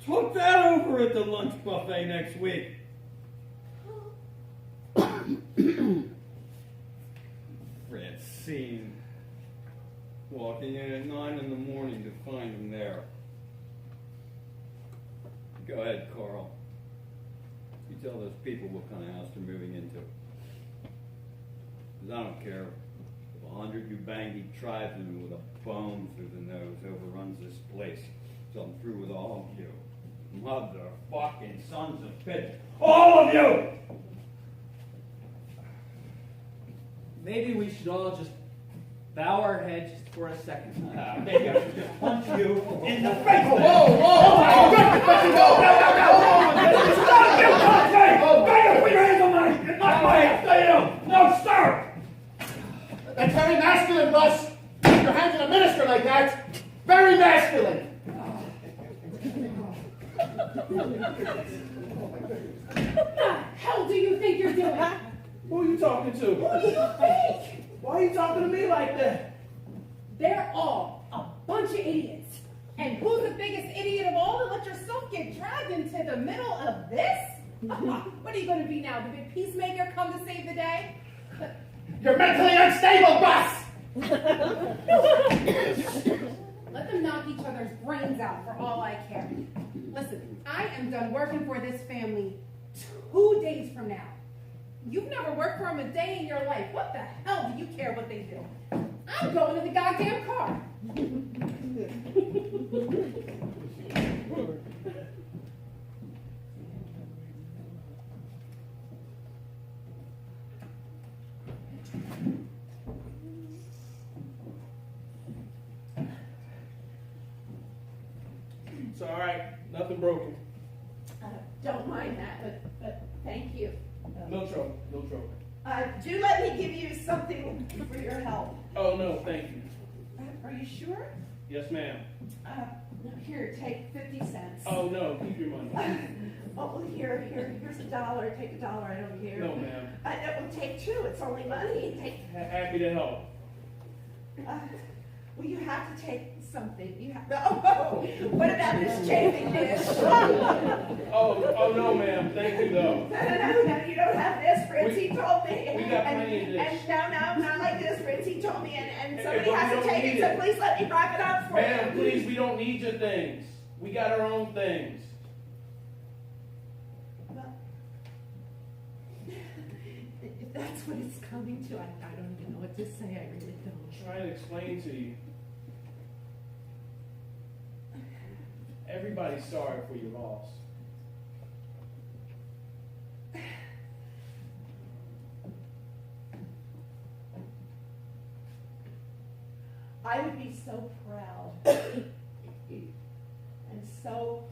Talk that over at the lunch buffet next week. Francine. Walking in at 9 in the morning to find him there. Go ahead, Carl. You tell those people what kind of house they're moving into. 'Cause I don't care if 100 Ubangi tribesmen with a bone through the nose overruns this place. So I'm through with all of you. Motherfucking sons of bitch. All of you! Maybe we should all just bow our heads just for a second. Maybe I should just punch you in the face. Whoa, whoa, my goodness, Betsy, whoa, Stop! You touch me! Bang! Put your hands on my head! No, stop! That's very masculine, Russ. Put your hands on a minister like that. Very masculine. What the hell do you think you're doing? Who are you talking to? Why are you talking to me like that? They're all a bunch of idiots. And who's the biggest idiot of all to let yourself get dragged into the middle of this? What are you going to be now, the big peacemaker come to save the day? You're mentally unstable, Russ. Let them knock each other's brains out for all I care. Listen, I am done working for this family 2 days from now. You've never worked for them a day in your life. What the hell do you care what they do? I'm going to the goddamn car. It's all right. Nothing broken. Don't mind that, but thank you. No trouble. No trouble. Do let me give you something for your help. Oh, no, thank you. Are you sure? Yes, ma'am. Here, take 50 cents. Oh, no, keep your money. Oh, here's $1. Take $1 right over here. No, ma'am. Well, take 2. It's only money. Take. Happy to help. Well, you have to take something. You have. Oh, what about this chafing dish? Oh, no, ma'am. Thank you, though. No, you don't have Fritzy told me. We got plenty of this. And no, not like this. Fritzy told me, and Hey, somebody but we has to don't take need it, so it. please let me wrap it up for Ma'am, you. please, we don't need your things. We got our own things. Well, if that's what it's coming to, I don't even know what to say. I really don't. I'm trying to explain to you. Everybody's sorry for your loss. I would be so proud and so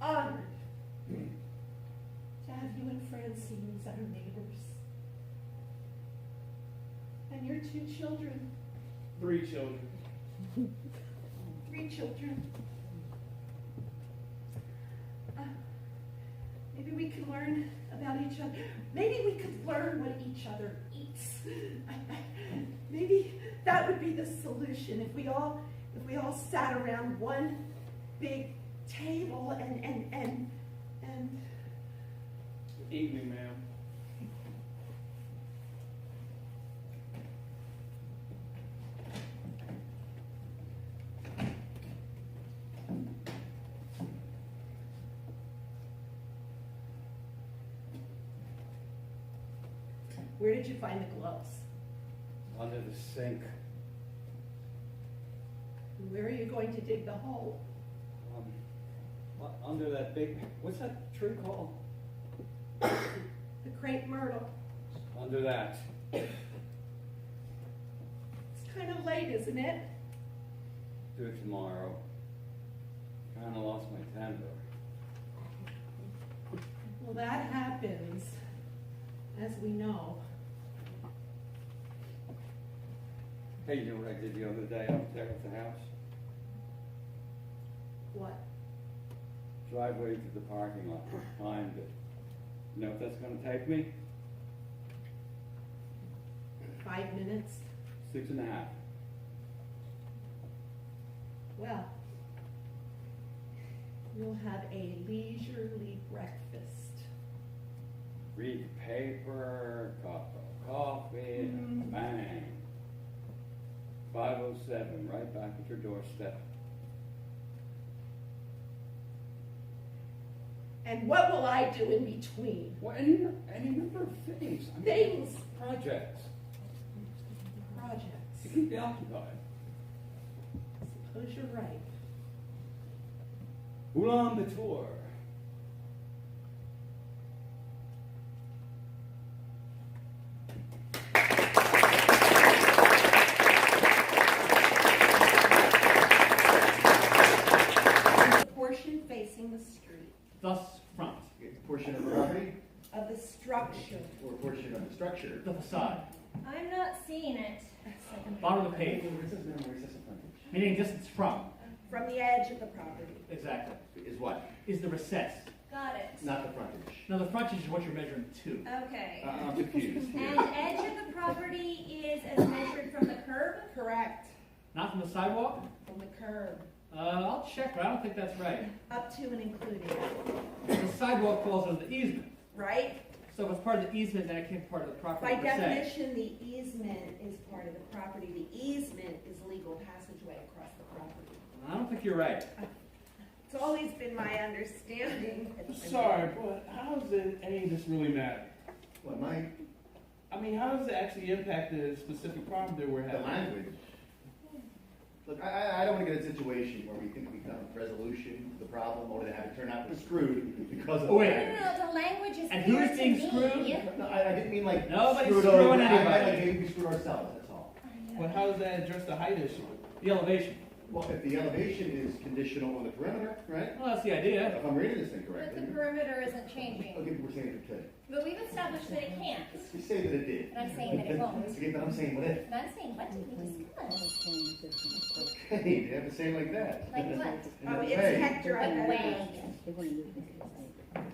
honored to have you and Francine as our neighbors. And your 2 children. 3 children. 3 children. Maybe we could learn about each other. Maybe we could learn what each other eats. Maybe that would be the solution if we all sat around one big table and Evening, ma'am. Where did you find the gloves? Under the sink. Where are you going to dig the hole? Under that big, what's that tree called? The crepe myrtle. Under that. It's kind of late, isn't it? Do it tomorrow. Kinda lost my temper. Well, that happens, as we know. Hey, you know what I did the other day up there at the house? What? Driveway to the parking lot, timed it. You know what that's gonna take me? 5 minutes? 6.5. Well, you'll have a leisurely breakfast. Read the paper, cup of coffee, and bang. 5:07, right back at your doorstep. And what will I do in between? Well, any number of things. I mean, Things. projects. Projects. To keep you occupied. Suppose you're right. Ulan Bator. The portion facing the street, Thus front, A portion of the property of the structure. or a portion of the structure? the facade, I'm not seeing it. bottom of the page, Where says minimum, where says the frontage? meaning distance from, From the edge of the property. exactly, Is what? is the recess. Got it. Not the frontage. Now the frontage is what you're measuring to. Okay. I'm confused And here. edge of the property is as measured from the curb? Correct. Not from the sidewalk? From the curb. I'll check, but I don't think that's right. Up to and including. The sidewalk falls under the easement. Right? So if it's part of the easement, then it can't be part of the property By per se. definition, the easement is part of the property. The easement is legal passageway across the property. I don't think you're right. It's always been my understanding. Sorry, but how does any of this really matter? What, my, I mean, how does it actually impact the specific problem that we're the having? language? Look, I don't want to get in a situation where we think we come with resolution to the problem, only to have it turn out we're screwed because of the Wait. language. No, the language is And clear who's to being me. screwed? No, I didn't mean like Nobody's screwed screwing over. I meant anybody. like maybe we screwed ourselves, that's all. But how does that address the height issue? The elevation. Well, if the elevation is conditional on the perimeter, right? Well, that's the idea. If I'm reading this thing But correctly. the perimeter isn't changing. Okay, we're saying it could. But we've established that it can't. We say that it did. And I'm saying that it won't. Okay, but I'm saying what if? And I'm saying, what did we discuss? Okay, you have to say it like that. Like what? Oh, it's Hey. Hector. I A bet. way.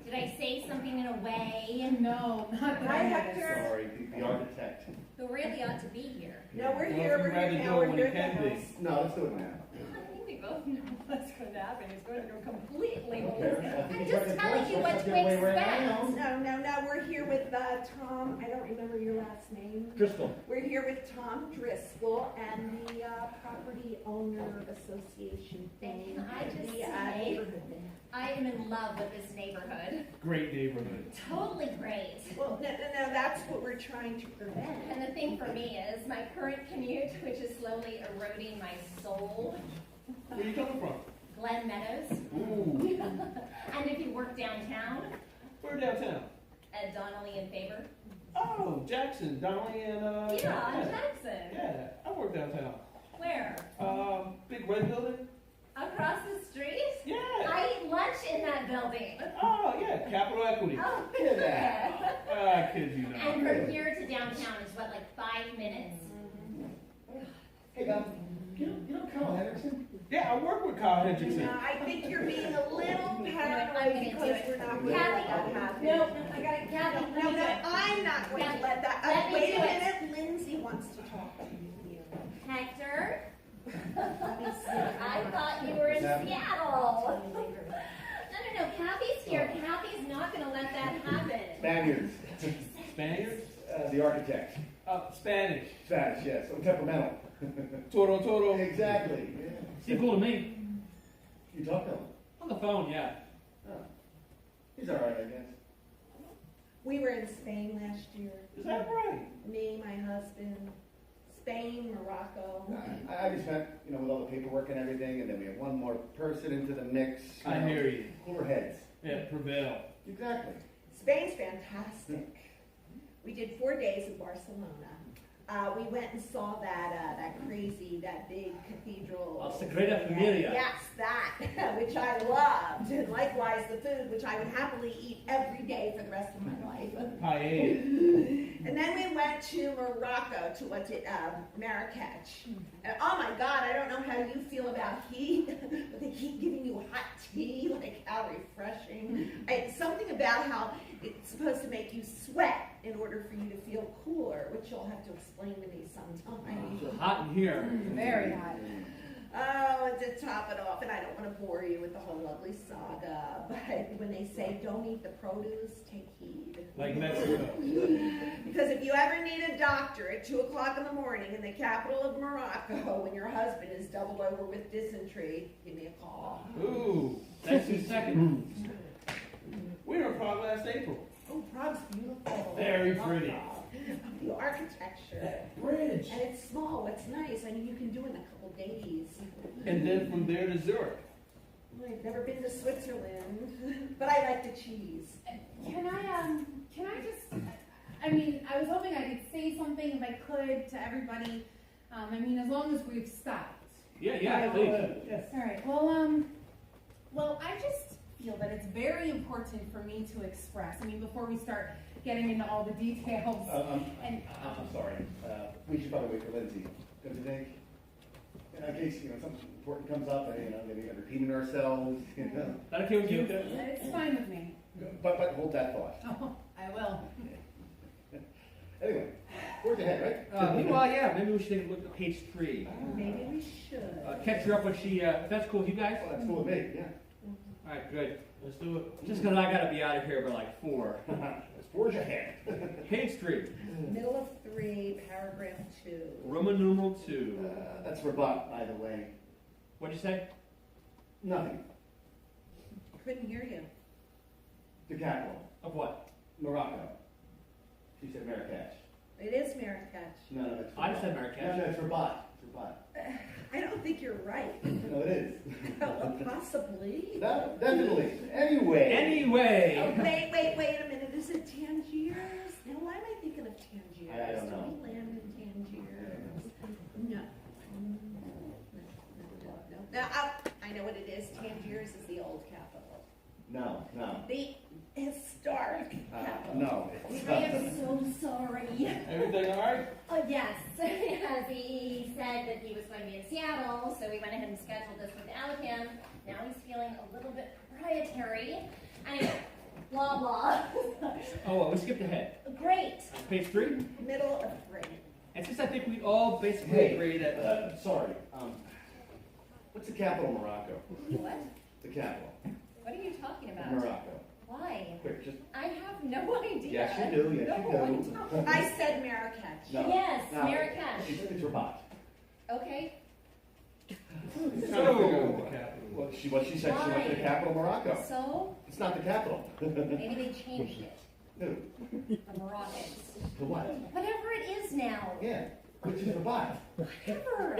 Did I say something in a way? No, not Hi, that. Hector. Sorry, the architect. Who really ought to be here? No, we're Well, here. if We're you'd here rather now. do it We're when here it at can the be. house. No, let's do it now. I think we both know what's going to happen. It's going to go completely Okay. holistic. I'm just telling you what to expect. No, we're here. with Tom, I don't remember your last name. Driscoll. We're here with Tom Driscoll and the Property Owner Association And thing. can I just the say, neighborhood thing. I am in love with this neighborhood. Great neighborhood. Totally great. Well, no, that's what we're trying to prevent. And the thing for me is my current commute, which is slowly eroding my soul. Where you coming from? Glen Meadows. Ooh. And if you work downtown, Where downtown? at Donnelly and Faber. Oh, Jackson, Donnelly, and Yeah, on Jackson. Yeah, I work downtown. Where? Big red building. Across the street? Yeah. I eat lunch in that building. Oh yeah, Capital Equity. Oh, Look at that. I kid you not. And from here to downtown is what, like 5 minutes? Hey, you know Carl Henderson? Yeah, I work with Kyle Hendrickson. I think you're being a little I'm paranoid gonna because do it. we're not going to Kathy, let that happen. no, I got it. Kathy, let me do it. I'm not going to Kathy, let that. let me Wait a do it. minute, Lindsay wants to talk to you. Hector, Let me see. I thought you were in Kathy. Seattle. No, Kathy's here. Kathy's not going to let that happen. Spaniards. Spaniards? The architect. Spanish. Spanish, yes. So temperamental. Toro. Exactly. Yeah. Seemed cool to me. You talk to him? On the phone, yeah. Oh. He's all right, I guess. We were in Spain last year. Is that right? Me, my husband, Spain, Morocco. I just meant, with all the paperwork and everything, and then we have one more person into the mix. I hear you. Cooler heads. Yeah, prevail. Exactly. Spain's fantastic. We did 4 days in Barcelona. We went and saw that big cathedral. Oh, Sagrada Familia. Yes, that, which I loved. And likewise the food, which I would happily eat every day for the rest of my life. Paella. And then we went to Morocco, Marrakech. And oh my God, I don't know how you feel about heat, but they keep giving you hot tea, like how refreshing. It's something about how it's supposed to make you sweat in order for you to feel cooler, which you'll have to explain to me sometime. It's hot in here. Very hot. Oh, and to top it off, and I don't want to bore you with the whole lovely saga, but when they say don't eat the produce, take heed. Like Mexico. Because if you ever need a doctor at 2 o'clock in the morning in the capital of Morocco when your husband is doubled over with dysentery, give me a call. Ooh. That's the second. We were in Prague last April. Oh, Prague's beautiful. Very Love pretty. Prague. The architecture. That bridge. And it's small, it's nice. I mean, you can do it in a couple days. And then from there to Zurich. I've never been to Switzerland, but I like the cheese. Can I just, I was hoping I could say something if I could to everybody. As long as we've stopped. Yeah, please. Yes. All right, well, I just feel that it's very important for me to express, before we start getting into all the details. I'm sorry. We should probably wait for Lindsay, don't you think? In case, something important comes up, and, maybe repeating ourselves, That okay with you? It's fine with me. But hold that thought. Oh, I will. Anyway, where's your head, right? Meanwhile, yeah, maybe we should take a look at page 3. Maybe we should. Catch her up when she, if that's cool with you guys? Well, that's cool with me, yeah. All right, good. Let's do it. Just because I got to be out of here by like 4. Where's your head? Page 3, Middle of 3, paragraph 2. Roman numeral 2. That's Rabat, by the way. What'd you say? Nothing. Couldn't hear you. The capital. Of what? Morocco. She said Marrakech. It is Marrakech. No, it's I Rabat. said Marrakech. No, it's Rabat. It's Rabat. I don't think you're right. No, it is. Well, possibly. No, definitely. Anyway. Oh, wait a minute. Is it Tangiers? Now, why am I thinking of Tangiers? I don't know. Did we land in Tangiers? No. No, I know what it is. Tangiers is the old capital. No. The historic capital. No. I am so sorry. Everything all right? Oh, yes. Yes, he said that he was going to be in Seattle, so we went ahead and scheduled this without him. Now he's feeling a little bit proprietary. Anyway, blah, blah. Oh, we skipped ahead. Great. Page 3? Middle of 3. And since I think we all basically Hey, agree that... sorry. What's the capital of Morocco? What? The capital. What are you talking about? Morocco. Why? Why? Quick, just. I have no idea. Yes, you do. Yes, No, you I do. don't. I said Marrakech. No. Yes, No. Marrakech. It's Rabat. Okay. So, What she said, she went to the capital, Morocco. So, It's not the capital. maybe they changed it. Who? The Moroccans. To what? Whatever it is now. Yeah, which is Rabat. Whatever.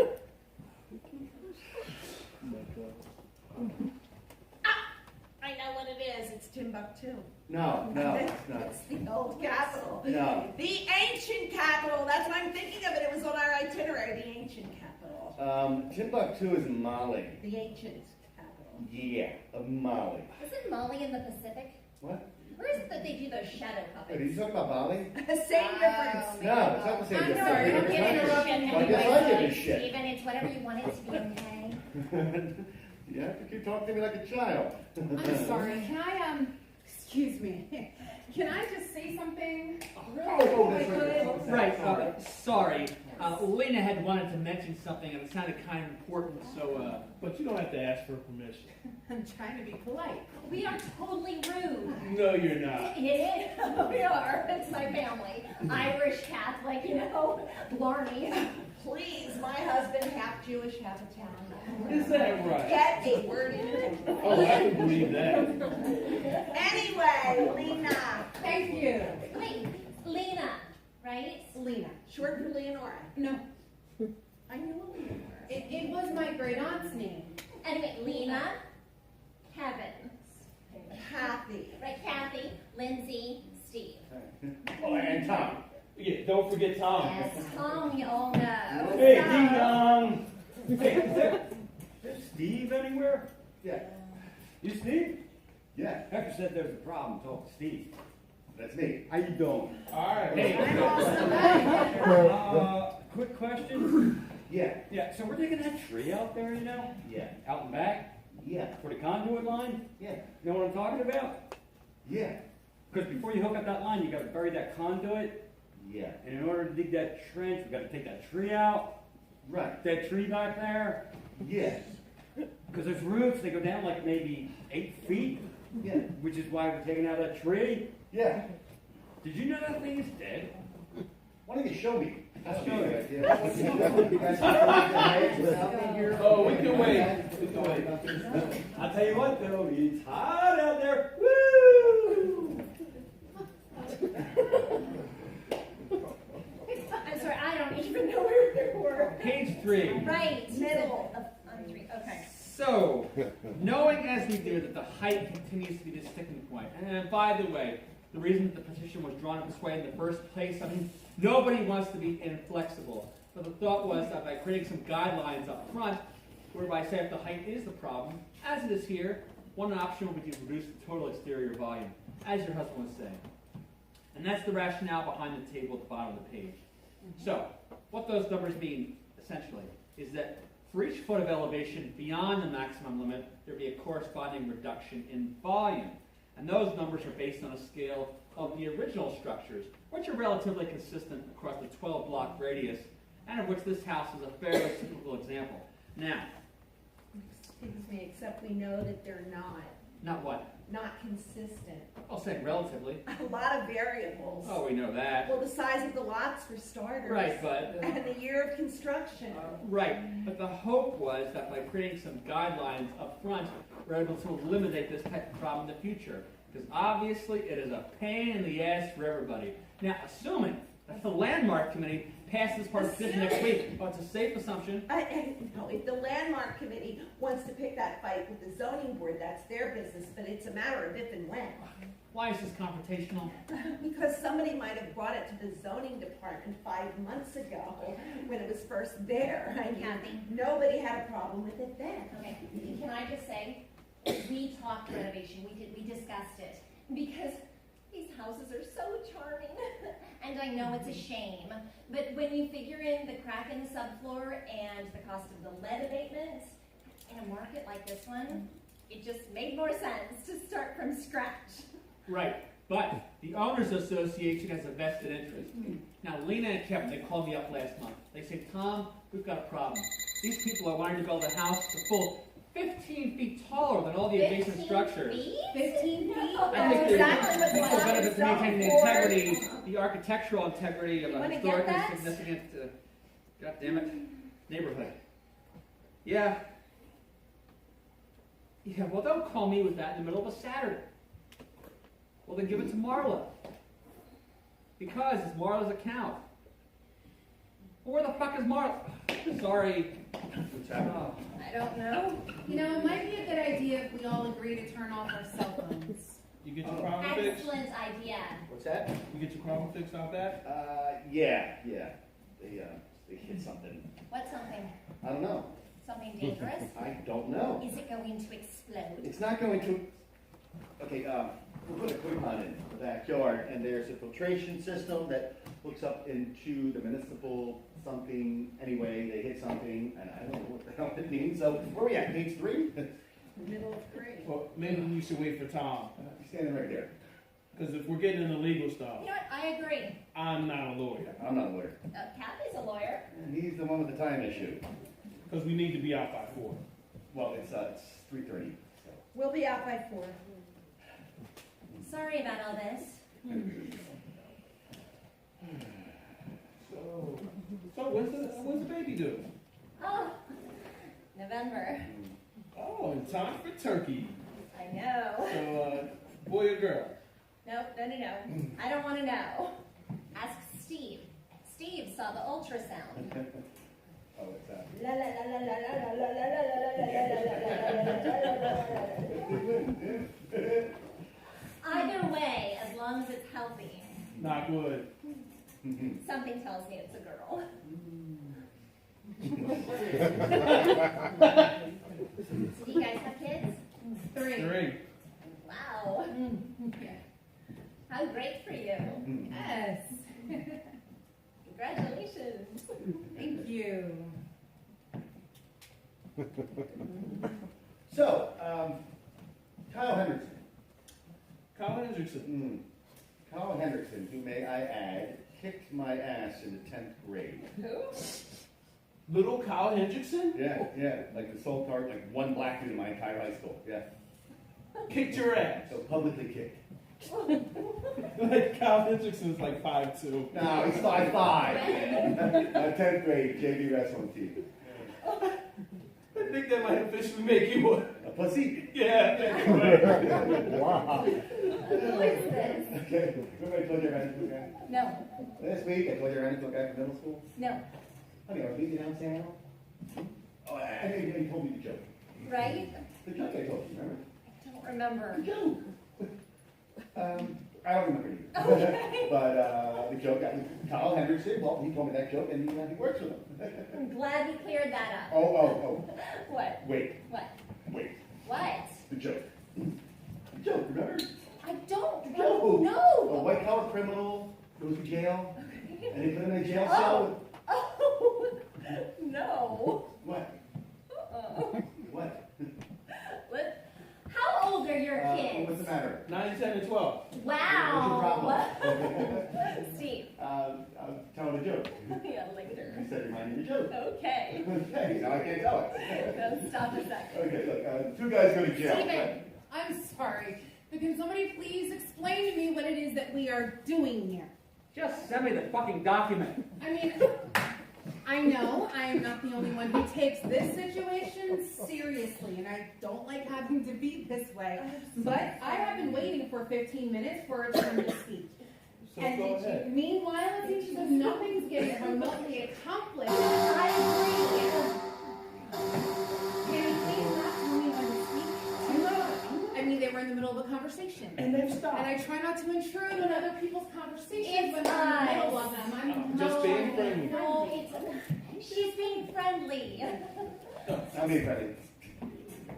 I know what it is. It's Timbuktu. No, it's not. It's the old capital. No. The ancient capital. That's what I'm thinking of it. It was on our itinerary. The ancient capital. Timbuktu is Mali. The ancient capital. Yeah, of Mali. Isn't Mali in the Pacific? What? Or is it that they do those shadow Wait, did you puppets? talk about Bali? Same difference. No, it's not the same I'm difference. sorry, They're don't different get countries. interrupted. I guess I give a shit. Steven, it's whatever you want it to be, okay? You have to keep talking to me like a child. I'm sorry, can I, excuse me, can I just say something? Oh, that's right. right, sorry. Lena had wanted to mention something and it sounded kind of important, so, But you don't have to ask for permission. I'm trying to be polite. We are totally rude. No, you're not. It is. We are. It's my family. Irish Catholic, you know, Blarney. Please, my husband, half Jewish, half Italian. Is that right? Get a word in. Oh, I can believe that. Anyway, Lena. Thank you. Wait, Lena, right? Lena. Short for Leonora. No, I knew a Leonora. it was my great aunt's name. Anyway, Lena, Kevin, Kathy. right? Kathy, Lindsay, Steve. Oh, and Tom. Yeah, don't forget Tom. Yes, Tom, you all know. Hey, So- ding dong. Hey, is there Steve anywhere? Yeah. You Steve? Yeah, Hector said there's a problem. Talk to Steve. that's me. How you doing? All right. hey, I'm also Quick question. Yeah, Yeah, so we're taking that tree out there, you know? yeah, Out and back yeah, for the conduit line. yeah, You know what I'm talking about? yeah, Because before you hook up that line, you got to bury that conduit. yeah. And in order to dig that trench, we got to take that tree out. Right. That tree back there. Yeah, Because there's roots, they go down like maybe 8 feet, yeah, which is why we're taking out that tree. yeah. Did you know that thing is dead? Why don't you show me? I'll show you. Oh, we can wait. We can wait. I'll tell you what though, it's hot out there. Woo! I'm sorry, I don't even know where they were. page 3. Right, middle of on 3. Okay. So, knowing as we do that the height continues to be the sticking point, and by the way, the reason that the petition was drawn up this way in the first place, I mean, nobody wants to be inflexible. But the thought was that by creating some guidelines up front, whereby say if the height is the problem, as it is here, one option would be to reduce the total exterior volume, as your husband was saying. And that's the rationale behind the table at the bottom of the page. So, what those numbers mean, essentially, is that for each foot of elevation beyond the maximum limit, there would be a corresponding reduction in volume. And those numbers are based on a scale of the original structures, which are relatively consistent across the 12-block radius, and of which this house is a fairly typical example. Now, Excuse me, except we know that they're not what? not consistent. I'll say relatively. A lot of variables. Oh, we know that. Well, the size of the lots for starters. Right, but... And the year of construction. Right, but the hope was that by creating some guidelines up front, we're able to eliminate this type of problem in the future. Because obviously it is a pain in the ass for everybody. Now, assuming that the Landmark Committee passes part of the petition next week, well, it's a safe assumption. No, if the landmark committee wants to pick that fight with the zoning board, that's their business, but it's a matter of if and when. Why is this confrontational? Because somebody might have brought it to the zoning department 5 months ago when it was first there. I mean, Kathy. nobody had a problem with it then. Okay, can I just say, we talked renovation, we discussed it, because these houses are so charming, and I know it's a shame, but when you figure in the crack in the subfloor and the cost of the lead abatement, in a market like this one, it just made more sense to start from scratch. Right, but the Owners Association has a vested interest. Now, Lena and Kevin, they called me up last month. They said, Tom, we've got a problem. These people are wanting to build a house, the full 15 feet taller than all the adjacent 15 structures. feet? 15 feet? No. I think Exactly what there's the benefit to maintaining the for. integrity, the architectural integrity of You a wanna get historically that? significant, God damn it, neighborhood. Yeah. Yeah, well, don't call me with that in the middle of a Saturday. Well, then give it to Marla. Because it's Marla's account. Well, where the fuck is Marla? Sorry. Oh. I don't know. You know, it might be a good idea if we all agree to turn off our cell phones. You get your problem fixed? Excellent idea. What's that? You get your problem fixed out that? Yeah. They hit something. What's something? I don't know. Something dangerous? I don't know. Is it going to explode? It's not going to. Okay, we put a Clybourne in the backyard, and there's a filtration system that hooks up into the municipal something. Anyway, they hit something, and I don't know what the hell it means. So where are we at? Page 3? Middle of grade. Well, maybe you should wait for Tom. He's standing right there. Because if we're getting into legal stuff, You know what? I agree. I'm not a lawyer. I'm not a lawyer. Kathy's a lawyer. And he's the one with the time issue. Because we need to be out by 4. Well, it's 3:30. So. We'll be out by 4. Sorry about all this. So when's the baby due? Oh, November. Oh, in time for turkey. I know. So, boy or girl? No. I don't want to know. Ask Steve. Steve saw the ultrasound. Oh, it's that. La la la la la la la la la la la. Either way, as long as it's healthy. Knock wood. Something tells me it's a girl. Do you guys have kids? 3. Wow. How great for you. Yes. Congratulations. Thank you. So, Kyle Henderson. Kyle Hendrickson. Kyle Henderson, who may I add, kicked my ass in the 10th grade. Who? Little Kyle Hendrickson? Yeah, like the sole card, like one black dude in my entire high school. Yeah, Kicked your ass. so publicly kicked. Like Kyle Hendrickson's like 5'2". No, he's 5'5". 10th grade, JV wrestling team. I think that might officially make you A pussy. Yeah. Wow. Who is this? Okay, remember I told you I ran into a guy? No. Last week I told you I ran into a guy from middle school? No. Honey, I was meeting you down San Diego. Oh, I know you told me the joke. Right? The joke I told you, remember? I don't remember. The joke. I don't remember you. Okay. But the joke, Kyle Henderson, well, he told me that joke and he works with him. I'm glad we cleared that up. Oh. What? Wait. What? The joke. The joke, remember? I don't No. A know. white collar criminal goes to jail and they put him in a jail Oh. cell. No. What? Uh-uh. What? How old are your kids? What's the matter? 9, 10, and 12. Wow. What's your problem? Steve. I'm telling a joke. Yeah, later. You said remind me of a joke. Okay. Okay, now I can't tell it. No, stop a second. Okay, look, 2 guys go to jail. Steven. I'm sorry, but can somebody please explain to me what it is that we are doing here? Just send me the fucking document. I mean, I know I am not the only one who takes this situation seriously, and I don't like having to be this way, but I have been waiting for 15 minutes for a turn to speak. So And go ahead. meanwhile, it seems as though nothing's getting remotely accomplished. I agree. Can you please not tell me when to speak? I mean, they were in the middle of a conversation. And they've stopped. And I try not to intrude on other people's conversations It's when they're in the middle us. of them. I'm Just being friendly. No, she's being friendly. I'm being friendly.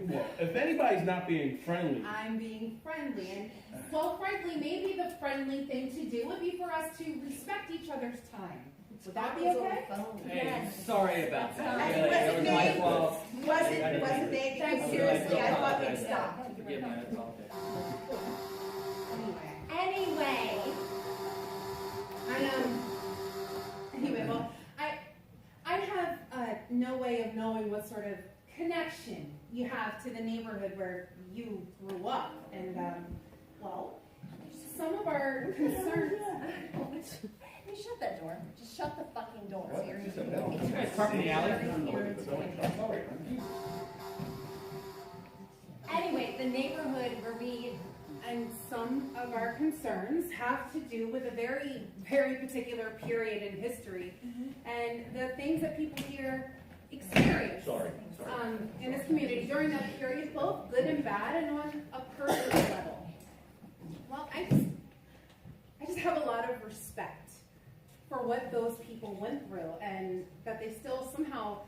Well, if anybody's not being friendly, I'm being friendly, and so frankly, maybe the friendly thing to do would be for us to respect each other's time. Would that be okay? Hey, Yes. sorry about that. That's Really, fine. it was my fault. Wasn't they taken seriously? I thought we'd stop. Forgive me, that's all. Anyway, Anyway. well, I have no way of knowing what sort of connection you have to the neighborhood where you grew up. And, well, some of our concerns. Hey, shut that door. Just shut the fucking door. What? So you're Just a minute. it's Guys, park in the alley? Anyway, the neighborhood where we And some of our concerns have to do with a very, very particular period in history and the things that people here experience in this community during that period, both good and bad, and on a personal level. Well, I just have a lot of respect for what those people went through, and that they still somehow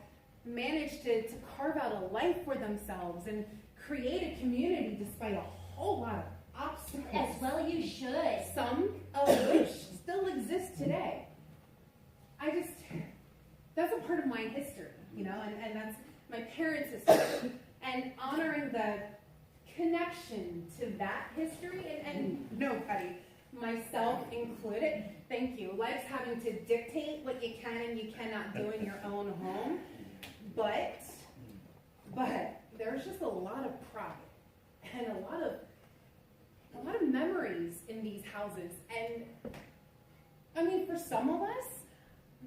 managed to carve out a life for themselves and create a community despite a whole lot of obstacles. as well you should. Some of which still exist today. That's a part of my history, you know, and that's my parents' history. And honoring the connection to that history, and nobody, myself included, thank you, life's having to dictate what you can and you cannot do in your own home. But there's just a lot of pride and a lot of memories in these houses. And I mean, for some of us,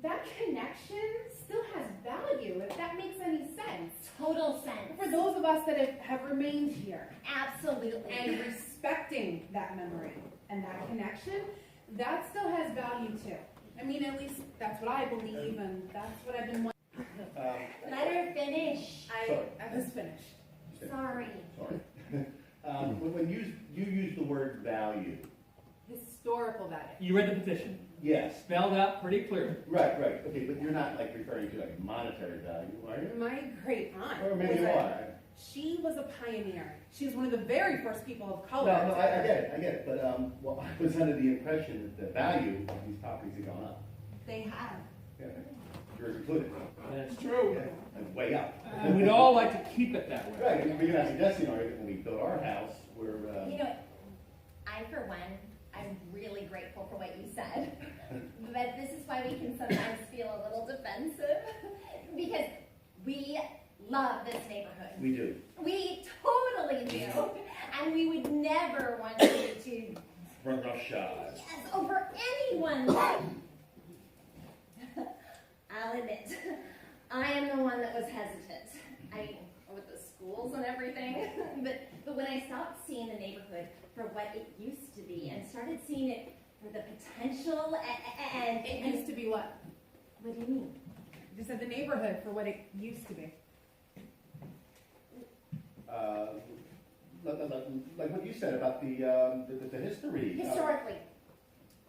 that connection still has value, if that makes any sense. Total sense. For those of us that have remained here Absolutely. and respecting that memory and that connection, that still has value too. I mean, at least that's what I believe, and that's what I've been wanting. Let her finish. I was finished. Sorry. When you use the word value, Historical value. You read the petition. yes. Spelled out pretty clearly. Right. Okay, but you're not like referring to like monetary value, are you? My great aunt. Or maybe you are. She was a pioneer. She was one of the very first people of color. No, I get it. But well, I was under the impression that the value of these properties had gone up. They have. Yeah, yours included. That's true. Yeah, and way up. And we'd all like to keep it that way. Right, we can have suggesting argument when we built our house, where You know, I, for one, I'm really grateful for what you said. But this is why we can sometimes feel a little defensive. Because we love this neighborhood. we do. We totally do. And we would never want you to Run roughshod. yes, over anyone. I'll admit, I am the one that was hesitant. I mean, with the schools and everything. But when I stopped seeing the neighborhood for what it used to be and started seeing it for the potential and It used to be what? what do you mean? You said the neighborhood for what it used to be. Like what you said about the history. Historically,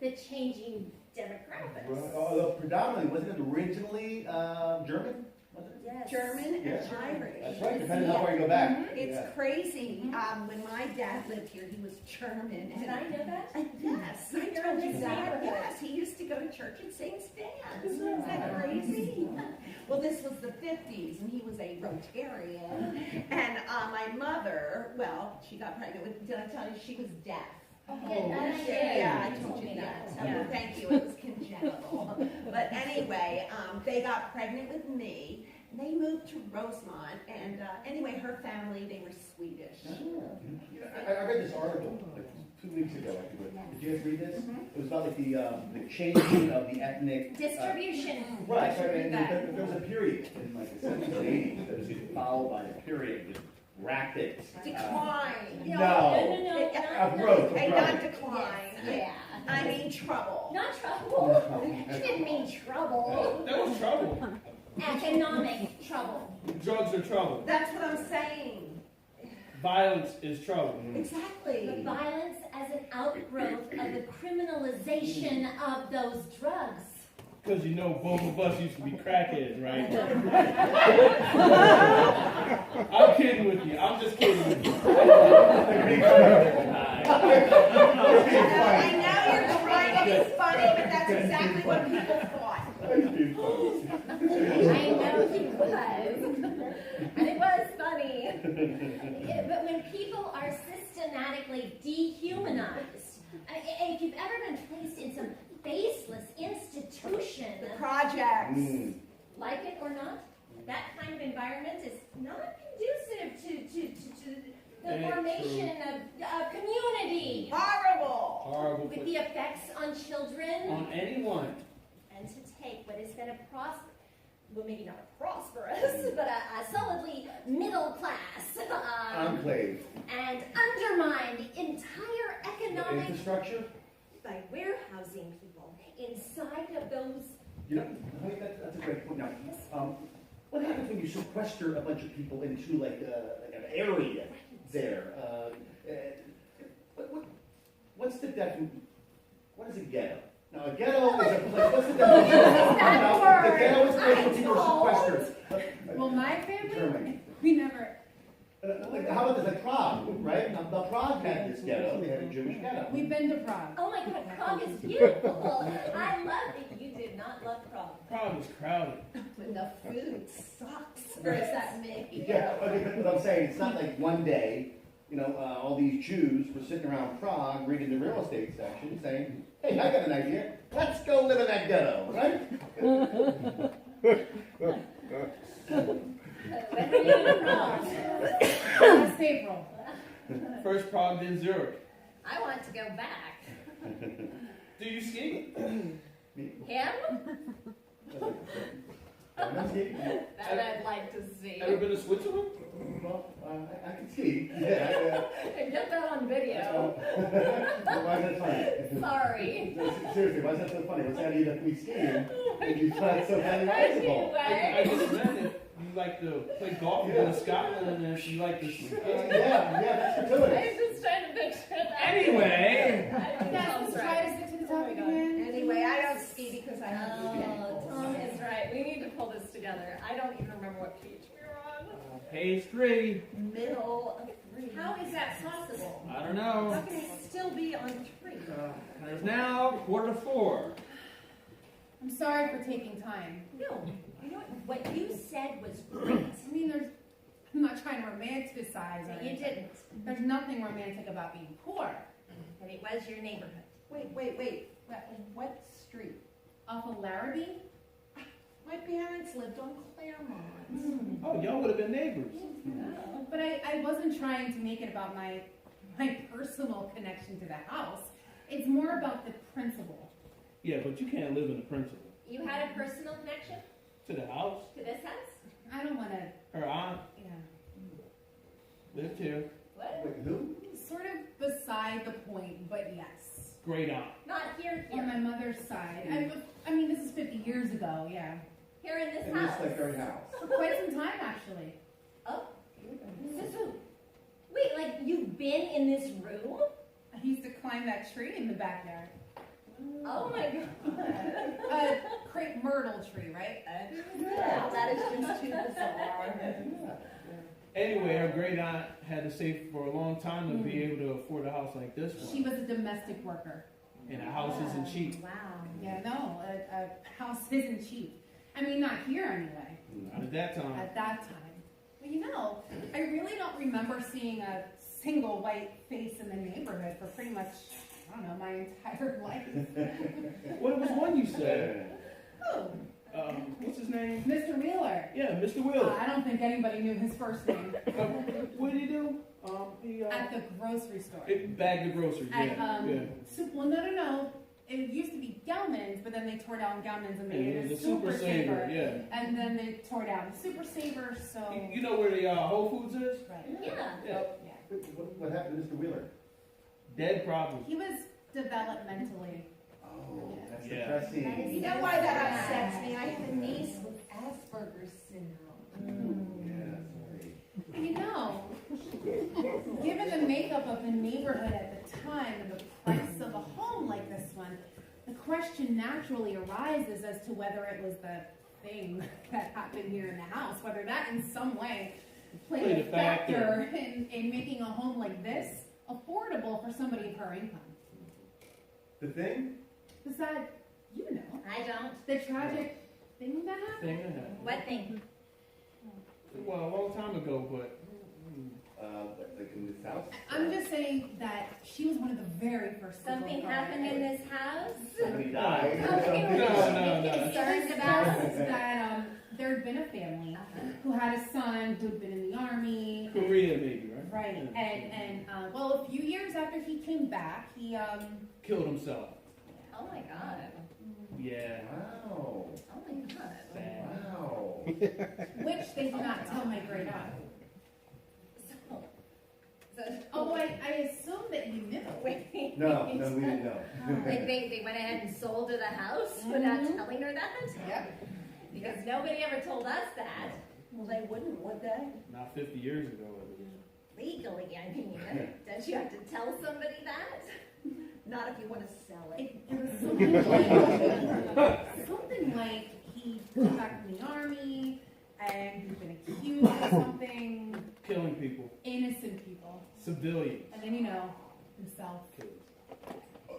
the changing demographics. Although predominantly, wasn't it originally German? Was it? Yes. German and Yes. Irish. That's right, depending on how far you go back. It's Yeah. crazy. When my dad lived here, he was German. Did I know that? Yes, I You're told in you this that. neighborhood. Yes, he used to go to church at St. Stan's. Isn't that crazy? Well, this was the 50s, and he was a Rotarian. And my mother, well, she got pregnant with, did I tell you she was deaf? Yeah, I told you that. Yeah. Thank you, it was congenital. But anyway, they got pregnant with me. And they moved to Rosemont, and anyway, her family, they were Swedish. I read this article like 2 weeks ago. Did you guys read this? It was about like the changing of the ethnic Distribution. Right. And there was a period in like the 70s and 80s that was followed by a period with rapid Decline. No. growth. And not decline. Yeah. I mean trouble. Not trouble. She didn't mean trouble. That was trouble. Economic trouble. Drugs are trouble. That's what I'm saying. Violence is trouble. The Exactly. violence as an outgrowth of the criminalization of those drugs. Because you know both of us used to be crackheads, right? I'm kidding with you. I'm just kidding with you. I know you're trying to be funny, but that's exactly what people thought. I know he was. And it was funny. But when people are systematically dehumanized, and if you've ever been placed in some faceless institution, The projects. like it or not, that kind of environment is not conducive the formation of a community Horrible. Horrible. with the effects on children, On anyone. and to take what has been a well, maybe not a prosperous, but a solidly middle class, Enclave. and undermine the entire economic Infrastructure? by warehousing people inside of those. You know, I think that's a great point. Now, what happens when you sequester a bunch of people into like an area there? What's the definition? What is a ghetto? Now, a ghetto is a place. What's the definition? That The word? ghetto is a place where people I are don't. sequestered. Well, my family, Germany. we never. How about the Prague, right? Now, the Prague had this ghetto. They had a Jewish ghetto. We've been to Prague. Oh my God, Prague is beautiful. I love it. You did not love Prague. Prague is crowded. When the food sucks. Or is that me? Yeah, okay, but I'm saying it's not like one day, you know, all these Jews were sitting around Prague reading the real estate section saying, hey, I got an idea. Let's go live in that ghetto, right? When were you in Prague? Last April. First Prague, then Zurich. I want to go back. Do you ski? Him? That I'd like to see. Ever been to Switzerland? Well, I can see. Yeah, And get that on video. why is that funny? Sorry. No, seriously, why is that so funny? What's that either me skiing and you find so highly visible? I just read that you like to play golf, you go to Scotland, and you like to Yeah, that's gratuitous. I'm just trying to picture that. Anyway. Yes, let's try to stick to the topic again. Anyway, I don't ski because I have Oh, Tom is right. We need to pull this together. I don't even remember what page we were on. Page 3. middle of 3. How is that possible? I don't How know. can it still be on 3? There's now 3:45. I'm sorry for taking time. No. You know what you said was great. I mean, I'm not trying to romanticize or You anything. didn't. There's nothing romantic about being poor. And it was your neighborhood. Wait. What street? Off of Larrabee? My parents lived on Claremont. Oh, y'all would have been neighbors. But I wasn't trying to make it about my personal connection to the house. It's more about the principle. Yeah, but you can't live in the principal. You had a personal connection To the house, to this house? I don't want to, her aunt yeah. lived here. What? Wait, who? Sort of beside the point, but yes. Great aunt. Not here, On my here. mother's side. I mean, this is 50 years ago, yeah. Here in this In this house. like very house. For quite some time, actually. Oh. So, wait, like you've been in this room? I used to climb that tree in the backyard. Oh my God. A crepe myrtle tree, right? Wow, that is just too bizarre. Anyway, her great aunt had to save for a long time to be able to afford a house like this She one. was a domestic worker. And a house isn't cheap. Wow. Yeah, no, a house isn't cheap. I mean, not here anyway. Not at that time. At that time. But you know, I really don't remember seeing a single white face in the neighborhood for pretty much, I don't know, my entire life. What was one you said? Oh, What's his name? Mr. Wheeler. Yeah, Mr. Wheeler. I don't think anybody knew his first name. What did he do? He At the grocery store. bagged the groceries. At, Yeah. well, no. It used to be Gelman's, but then they tore down Gelman's and made Yeah, it the a Super Saver. Yeah. And then they tore down the Super Saver, so. You know where the Whole Foods is? Right. Yeah. Yeah. Yeah. What happened to Mr. Wheeler? Dead probably. He was developmentally. Oh, that's Yeah. depressing. You know why that upsets me? I have a niece with Asperger's syndrome. Yeah, sorry. And you know, given the makeup of the neighborhood at the time and the price of a home like this one, the question naturally arises as to whether it was the thing that happened here in the house, whether that in some way played a factor in making a home like this affordable for somebody of her income. The thing? Is that, you know, I don't. the tragic thing that happened? Thing that happened. What thing? Well, a long time ago, but Like in this house? I'm just saying that she was one of the very first people Something who got happened it. in this house? Somebody died or Something something? No. concerned About about? that there had been a family who had a son who'd been in the army. Korea maybe, right? Right, and well, a few years after he came back, he Killed himself. Oh my God. Yeah. Wow. Oh my God. Sad. Wow. which they do not tell my great aunt. Oh, I assume that you knew. Wait. No, we didn't know. Like they went ahead and sold her the house without telling her that? Yep. Because nobody ever told us that. Well, they wouldn't, would they? Not 50 years ago. Legally, I mean. Don't you have to tell somebody that? Not if you want to sell it. It was something like he came back from the army and he's been accused of something. Killing people. Innocent people. Civilians. And then, himself.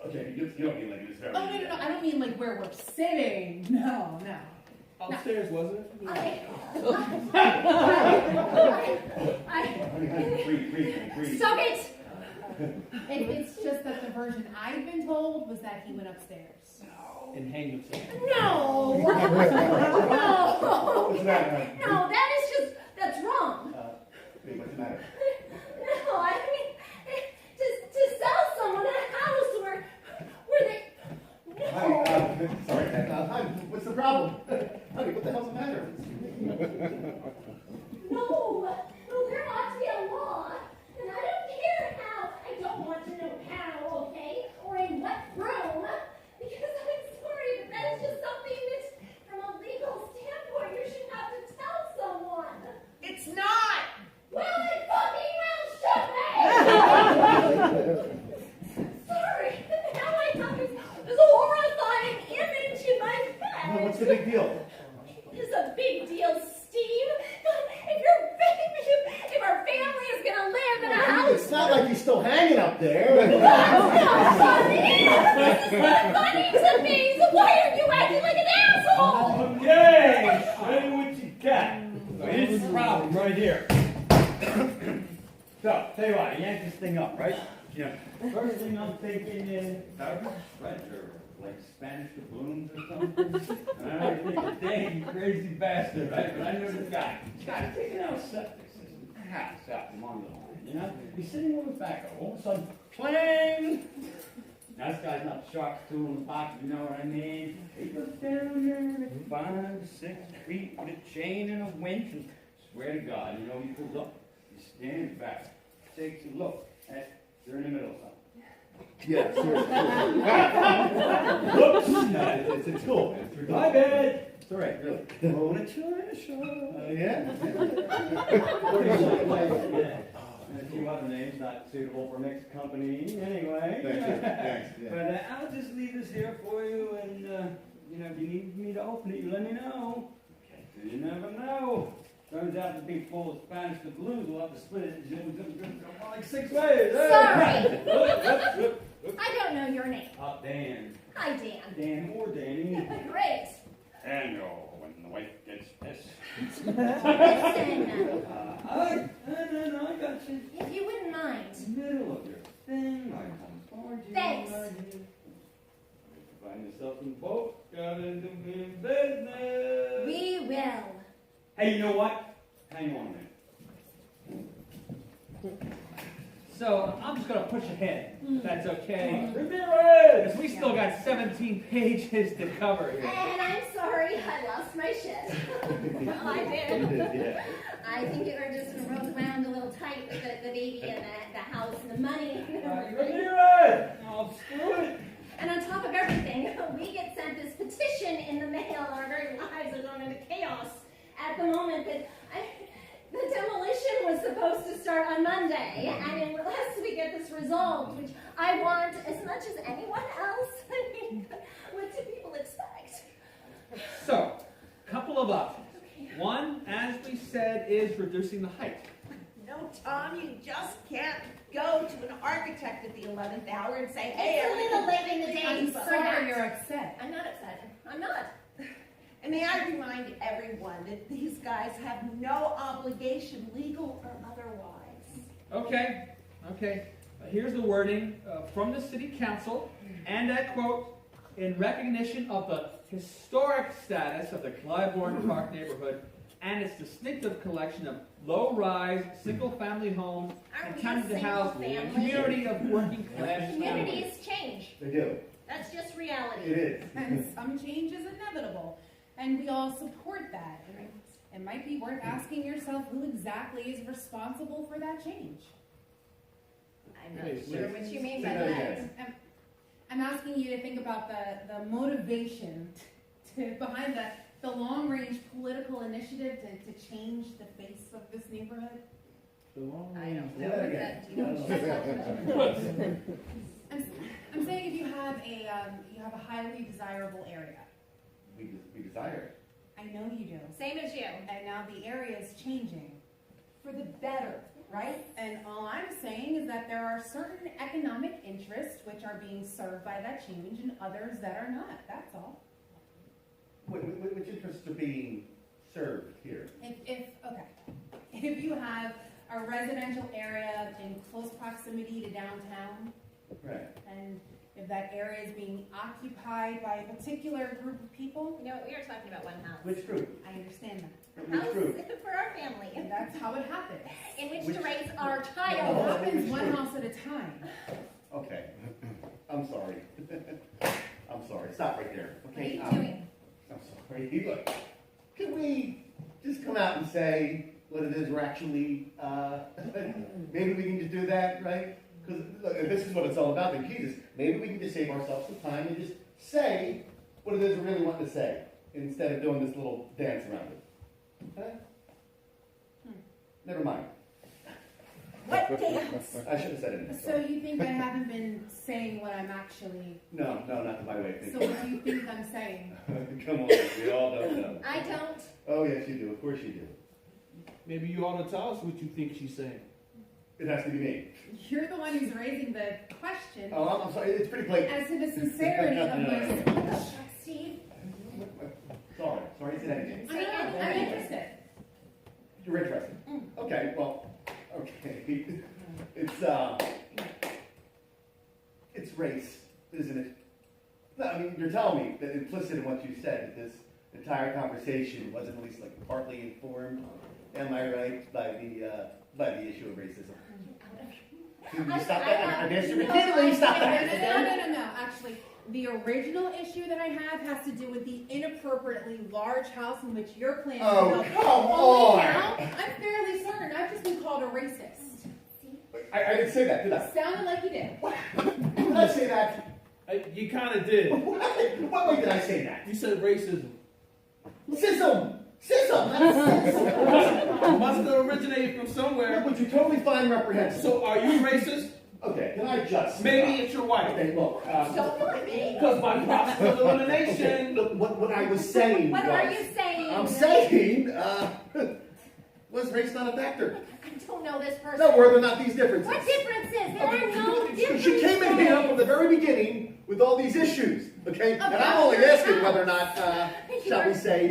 Okay, you don't mean like this. Oh, no. I don't mean like where we're sitting. No. Upstairs, was it? Breathe. Stop it! It's just that the version I've been told was that he went upstairs. And hanged himself. No! No! What's the matter? No, that's wrong. What's the matter? No, I mean, to sell someone a house where they... Hi, sorry, hi, what's the problem? Honey, what the hell's the matter? No, there ought to be a law, and I don't care how. I don't want to know how, okay, or in what room, because I'm sorry, but that is just something that, from a legal standpoint, you should have to tell someone. It's not! Well, it fucking well should be! Sorry, now I have this horrifying image in my head. What's the big deal? It's a big deal, Steve. If our family is gonna live in a house. It's not like he's still hanging up there. That's not funny. This is not funny to me. So why are you acting like an asshole? Okay, show me what you got. So here's the problem right here. So, tell you what, I yank this thing up, right? First thing I'm thinking is, right, like Spanish doubloons or something. And I think, dang, you crazy bastard, right? But I know this guy. This guy's taking out a septic system. House out from under the line, He's sitting on his back, all of a sudden, clang! Now, this guy's not the sharpest tool in the box, you know what I mean? He goes down there at 5, 6 feet with a chain and a winch, and swear to God, he pulls up, he stands back, takes a look at, they're in the middle of something. Yeah, seriously. Whoops! It's cool. My bad! It's all right, really. Oh, and a China show. Yeah? And a few other names not suitable for mixed company anyway. Thanks, yeah. But I'll just leave this here for you, and if you need me to open it, you let me know. Okay. You never know. Turns out to be full of Spanish doubloons. We'll have to split it like 6 ways. Hey! Sorry. I don't know your name. Dan. Hi, Dan. Dan or Danny. Great. Daniel, when the wife gets pissed. Listen, I got you. if you wouldn't mind. Middle of your thing, I come towards you. Thanks. Find yourself in the boat, got into business. We will. Hey, you know what? Hang on a minute. So I'm just going to push ahead, if that's okay. Ramirez! Because we still got 17 pages to cover here. And I'm sorry, I lost my shit. Well, I did. Yeah. I think you were just rolled around a little tight with the baby and the house and the money. Ramirez! Oh, screw it! And on top of everything, we get sent this petition in the mail. Our very lives are going into chaos at the moment. But the demolition was supposed to start on Monday, and unless we get this resolved, which I want as much as anyone else, I mean, what do people expect? So, couple of options. One, as we said, is reducing the height. No, Tom, you just can't go to an architect at the 11th hour and say, hey, It's a little late in the day I'm for sorry that. you're upset. I'm not upset. I'm not. And may I remind everyone that these guys have no obligation, legal or otherwise. Okay. Here's the wording from the City Council, and I quote, in recognition of the historic status of the Clybourne Park neighborhood, and its distinctive collection of low-rise, single-family homes Aren't we intended a to house a single family? community of working-class families. Communities change. They do. That's just reality. It is. And some change is inevitable, and we all support that. And it might be worth asking yourself who exactly is responsible for that change. I'm not sure what you mean by Say that that. again. I'm asking you to think about the motivation behind the long-range political initiative to change the face of this neighborhood. The long I don't Say know. that again. Do you know? I'm saying if you have a highly desirable area. We desire it. I know you do. Same as you. And now the area is changing for the better, right? And all I'm saying is that there are certain economic interests which are being served by that change and others that are not. That's all. Which interests are being served here? If you have a residential area in close proximity to downtown, Right. and if that area is being occupied by a particular group of people, You know, we are talking about one house. Which group? I understand that. Which House group? for our family, And that's how it happens. in which to Which- raise our It child. No. happens Which one group? house at a time. Okay. I'm sorry. I'm sorry. Stop right there. What are Okay. you doing? I'm sorry. Look, can we just come out and say what it is we're actually, maybe we can just do that, right? Because this is what it's all about. The key is maybe we can just save ourselves some time and just say what it is we really want to say instead of doing this little dance around it. Okay? Never mind. What dance? I should have said it. So you think I haven't been saying what I'm actually, No, not my way of so thinking. what do you think I'm saying? Come on, we all don't know. I don't. Oh, yes, you do. Of course you do. Maybe you ought to tell us what you think she's saying. It has to be me. You're the one who's raising the question Oh, I'm sorry. It's pretty blatant. as to the sincerity of my speech. Steve, Sorry to say that again. I'm interested. You're interested. Okay, well, okay. It's race, isn't it? No, I mean, you're telling me that implicit in what you said, that this entire conversation wasn't at least like partly informed, am I right, by the issue of racism? Can you stop that? I've asked you repeatedly, stop that. No. Actually, the original issue that I have has to do with the inappropriately large house in which you're planning to Oh, build. come Only on. now, I'm fairly certain I've just been called a racist. I didn't say that, did I? Sounded like you did. Did I say that? You kind of did. What way did I say that? You said racism. Sism! That's sism! Must have originated from somewhere. Which you totally find reprehensible. So are you racist? Okay, can I just... Maybe it's your wife. Okay, look. Don't look at me. Because by process of elimination. Look, what I was saying what was... are you saying? I'm saying, was race not a factor? I don't know this person. No, were there not these differences? What differences? There are no differences. She came in here from the very beginning with all these issues, okay? And I'm only asking whether or not, shall we say,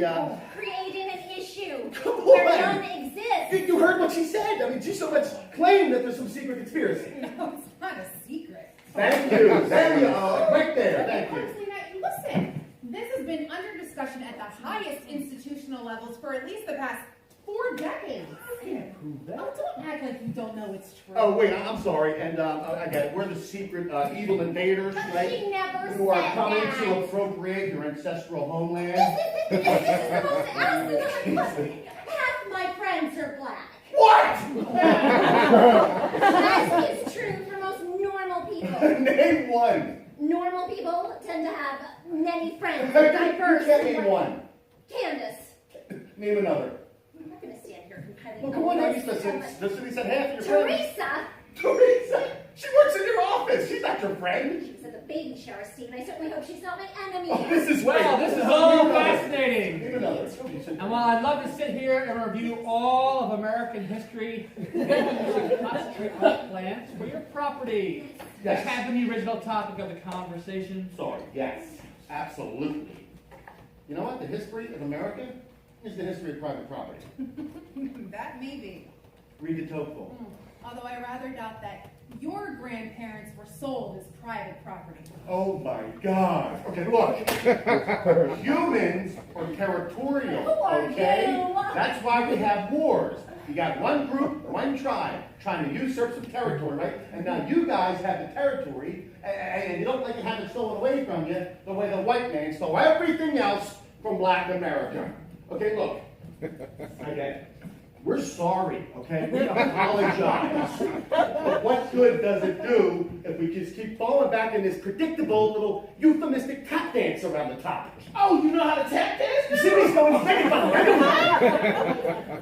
creating an issue Come where on. none exists. you heard what she said. I mean, she so much claimed that there's some secret conspiracy. No, it's not a secret. Thank you. There you are. Right there. Thank you. Honestly, now, listen, this has been under discussion at the highest institutional levels for at least the past 4 decades. Oh, don't act like you don't know it's true. Oh, wait, I'm sorry. And I get it. We're the secret evil invaders, But right? she never Who are said coming that. to appropriate your ancestral homeland. This is the most asinine question. Half my friends are black. What? That is true for most normal people. Name one. Normal people tend to have many friends, You diverse. can't name one. Candace. Name another. I'm not going to stand here compiling Well, a come on, now. list You of said half your friends. Teresa. Teresa. She works in your office. She's not your friend. She was at the baby shower, Steve, and I certainly hope she's not my enemy. Oh, this is Well, great. this is all Name another. fascinating. Name another. And while I'd love to sit here and review all of American history, I think we should concentrate on plans for your property. Yes. That had been the original topic of the conversation. Sorry. Yes. Absolutely. You know what? The history of America is the history of private property. That may be. Read the Tocqueville. Although I rather doubt that Your grandparents were sold as private property. Oh my God. Okay, look. Humans are territorial, Who are okay? you? That's why we have wars. You got one group, one tribe, trying to usurp some territory, right? And now you guys have the territory, and you don't like to have it stolen away from you the way the white man stole everything else from Black America. Okay, look. Okay. We're sorry, okay? We apologize. But what good does it do if we just keep falling back in this predictable little euphemistic tap dance around the topic? Oh, you know how to tap dance? You see me going steady,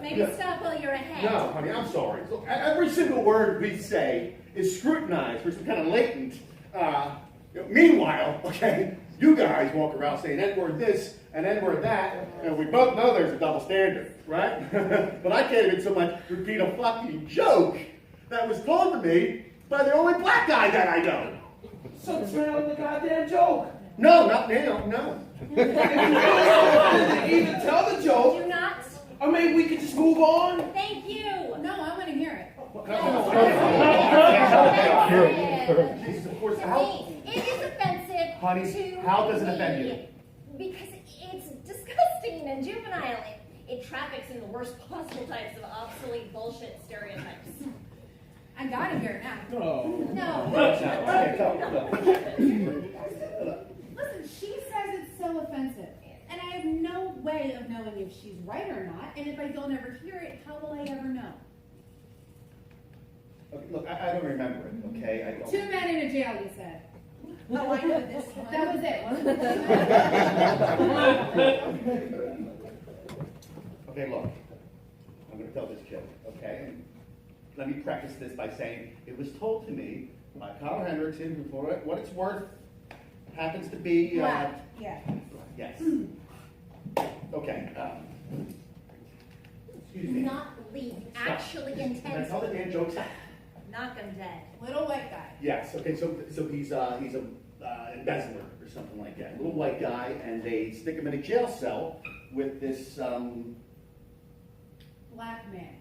Maybe stop while you're ahead. No, honey, I'm sorry. So every single word we say is scrutinized for some kind of latent. Meanwhile, okay, you guys walk around saying N-word this and N-word that, and we both know there's a double standard, right? But I can't even so much repeat a fucking joke that was told to me by the only black guy that I know. So tell the goddamn joke. No, not now, no. If you didn't even tell the joke, Do not. I mean, we could just move on. Thank you. No, I want to hear it. Jesus, of course, To how? me, it is offensive. Honey, to how does it offend me you? Because it's disgusting and juvenile. It traffics in the worst possible types of obsolete bullshit stereotypes. I gotta hear it now. No. No. Listen, she says it's so offensive. And I have no way of knowing if she's right or not. And if I don't ever hear it, how will I ever know? Okay, look, I don't remember it, okay? I don't. 2 men in a jail, you said. Oh, I know this one. That was it, wasn't it? Okay, look, I'm going to tell this joke, okay? And let me preface this by saying it was told to me by Carl Hendrickson, who, for what it's worth, happens to be. Black, yeah. Yes. Okay. Excuse me. Not leave. Actually Can I intends tell the damn jokes? knock him dead. Little white guy. Yes. Okay. So he's a embezzler or something like that. Little white guy, and they stick him in a jail cell with this Black man.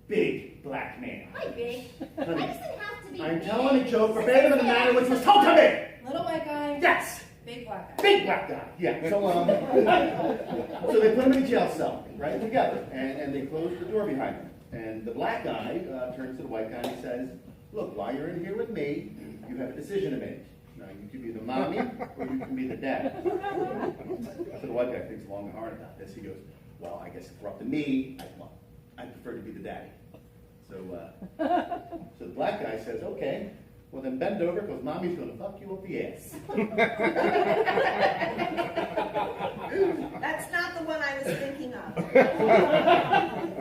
big black man. Hi, big. Why Honey, does it have to be I'm big? telling a joke verbatim in the manner which was told to me. Little white guy. Yes. Big black guy. Big black guy. Yeah. So so they put him in a jail cell, right together, and they close the door behind him. And the black guy turns to the white guy and he says, "Look, while you're in here with me, you have a decision to make. Now you can be the mommy or you can be the dad." So the white guy thinks long and hard about this. He goes, "Well, I guess if we're up to me, I prefer to be the daddy." So the black guy says, "Okay, well then bend over because mommy's going to fuck you up the ass." That's not the one I was thinking of.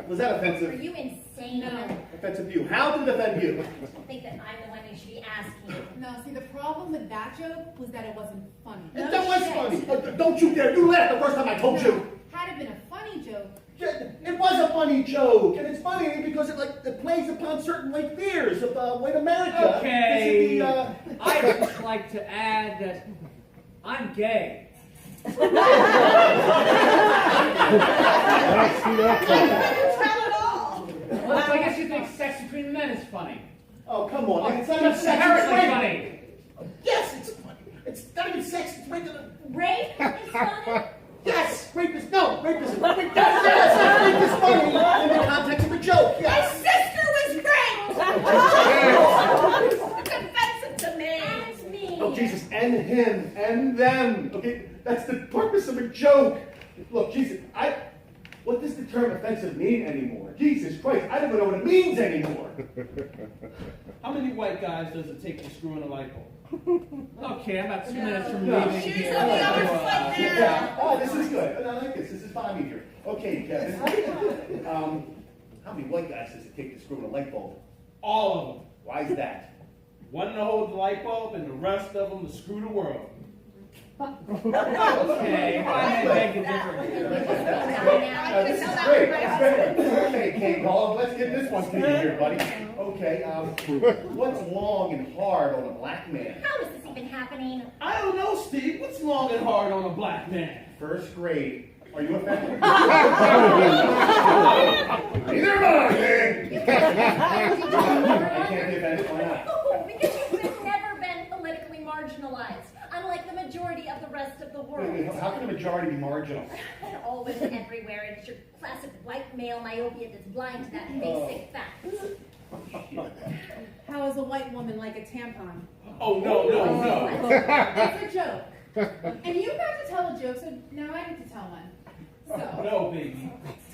Was that Are offensive? you insane? No. Offensive to you? How did it offend you? I think that I'm the one who should be asking. No, see, the problem with that joke was that it wasn't funny. That was funny. Don't you dare! You laughed the first time I told you. Had it been a funny joke, It was a funny joke, and it's funny because it plays upon certain fears of white America. Okay, This is I'd just like to add that I'm gay. Tell it all. Well, I guess you think sex between men is funny. oh, come on! It's not It's even sex. It's inherently rape. funny. Yes, it's funny. It's not even sex. It's rape. Rape is funny? Yes, rape is rape is funny in the context of a joke. My Yes. sister was raped. It's offensive to me. And me. Oh Jesus, and him, and them. Okay, that's the purpose of a joke. Look, Jesus, what does the term offensive mean anymore? Jesus Christ, I don't even know what it means anymore. How many white guys does it take to screw in a light bulb? Okay, I'm about 2 minutes from No. leaving She's here. on the other foot now. Yeah. Oh, this is good. I like this. This is fun here. Okay, Kevin. How many white guys does it take to screw in a light bulb? All of them. Why is that? One to hold the light bulb and the rest of them to screw the world. Okay, I may beg to differ here. This is great. That's great. Okay, Kate Hall, let's get this one to you here, buddy. Okay, what's long and hard on a black man? How is this even happening? I don't know, Steve. What's long and hard on a black man? First grade. Are you offended? Neither am I, man. I can't be offended. Why not? marginalized, unlike the majority of the rest of the world. How can a majority be marginal? Always and everywhere, it's your classic white male myopia that's blind to that basic fact. How is a white woman like a tampon? Oh, no. It's a joke. And you got to tell a joke, so now I get to tell one. So, No, baby.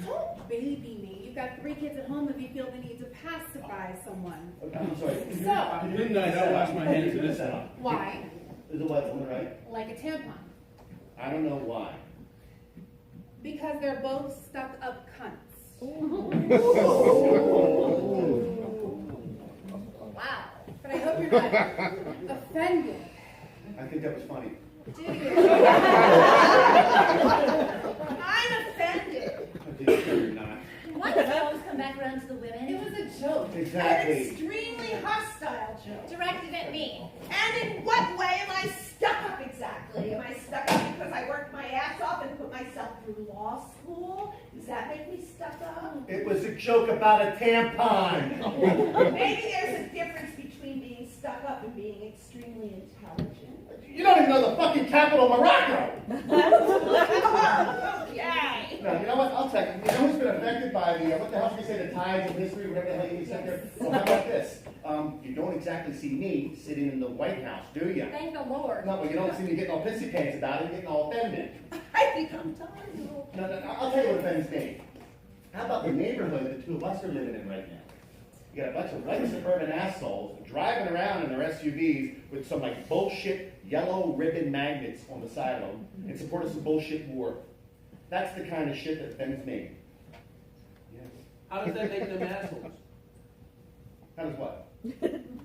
don't baby me. You've got 3 kids at home if you feel the need to pacify someone. I'm sorry. So, Midnight, I'll wash my hands of this one. why? Is a white woman right? Like a tampon. I don't know why. Because they're both stuck up cunts. Wow. But I hope you're not offended. I think that was funny. Do you? I'm offended. I think you're not. Why does it always come back around to the women? It was a joke. An Exactly. extremely hostile joke. Directed at me. And in what way am I stuck up exactly? Am I stuck up because I worked my ass off and put myself through law school? Does that make me stuck up? It was a joke about a tampon. Maybe there's a difference between being stuck up and being extremely intelligent. You don't even know the fucking capital of Morocco. Okay. No, you know what? I'll tell you. You know who's been affected by the, what the hell did you say, the tides of history, whatever the hell you said there? Well, how about this? You don't exactly see me sitting in the White House, do you? Thank the Lord. No, well, you don't see me getting all pissy pants about it, getting all offended. I think I'm tired. No, I'll tell you what offends me. How about the neighborhood the two of us are living in right now? You got a bunch of white suburban assholes driving around in their SUVs with some like bullshit yellow ribbon magnets on the side of them in support of some bullshit war. That's the kind of shit that offends me. Yes. How does that make them assholes? How does what?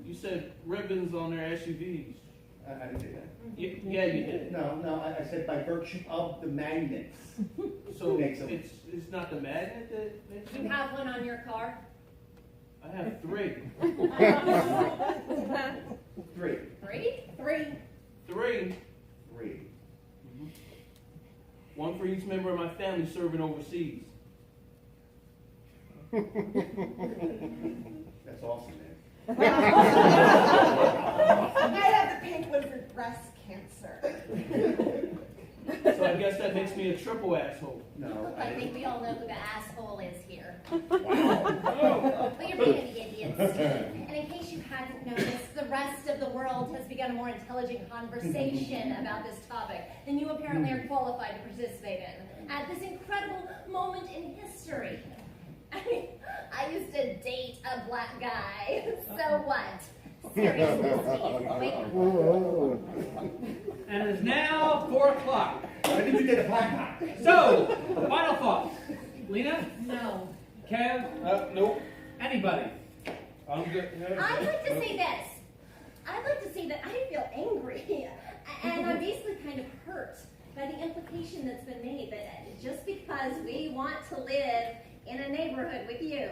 You said ribbons on their SUVs. I didn't say that. Yeah, you did. No, I said by virtue of the magnets. So Makes them- it's not the magnet that makes You them? have one on your car? I have 3. 3. 3? 3. 3. One for each member of my family serving overseas. That's awesome, man. I have the pink one for breast cancer. So I guess that makes me a triple asshole. No, I think we all know who the asshole is here. Wow. But you're being idiots. And in case you hadn't noticed, the rest of the world has begun a more intelligent conversation about this topic than you apparently are qualified to participate in. At this incredible moment in history. I mean, I used to date a black guy. So what? Seriously, Steve. Wait. And it is now 4 o'clock. Why did you get a black guy? So, final thoughts. Lena? No. Kev? Nope. Anybody? I'm good. I'd like to say this. I'd like to say that I feel angry. And I'm basically kind of hurt by the implication that's been made that just because we want to live in a neighborhood with you,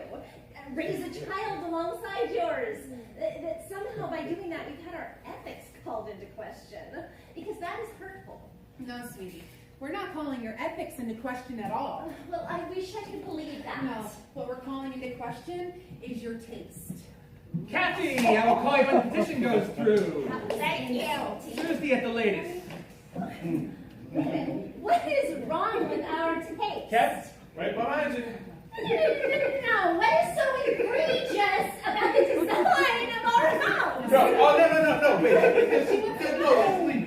raise a child alongside yours, that somehow by doing that we've had our ethics called into question, because that is hurtful. No, sweetie. We're not calling your ethics into question at all. Well, I wish I could believe that. No, what we're calling into question is your taste. Kathy, I will call you when the petition goes through. Thank you. Tuesday at the latest. What is wrong with our taste? Kev? Right behind you. No, what is so egregious about the design of our house? No, baby.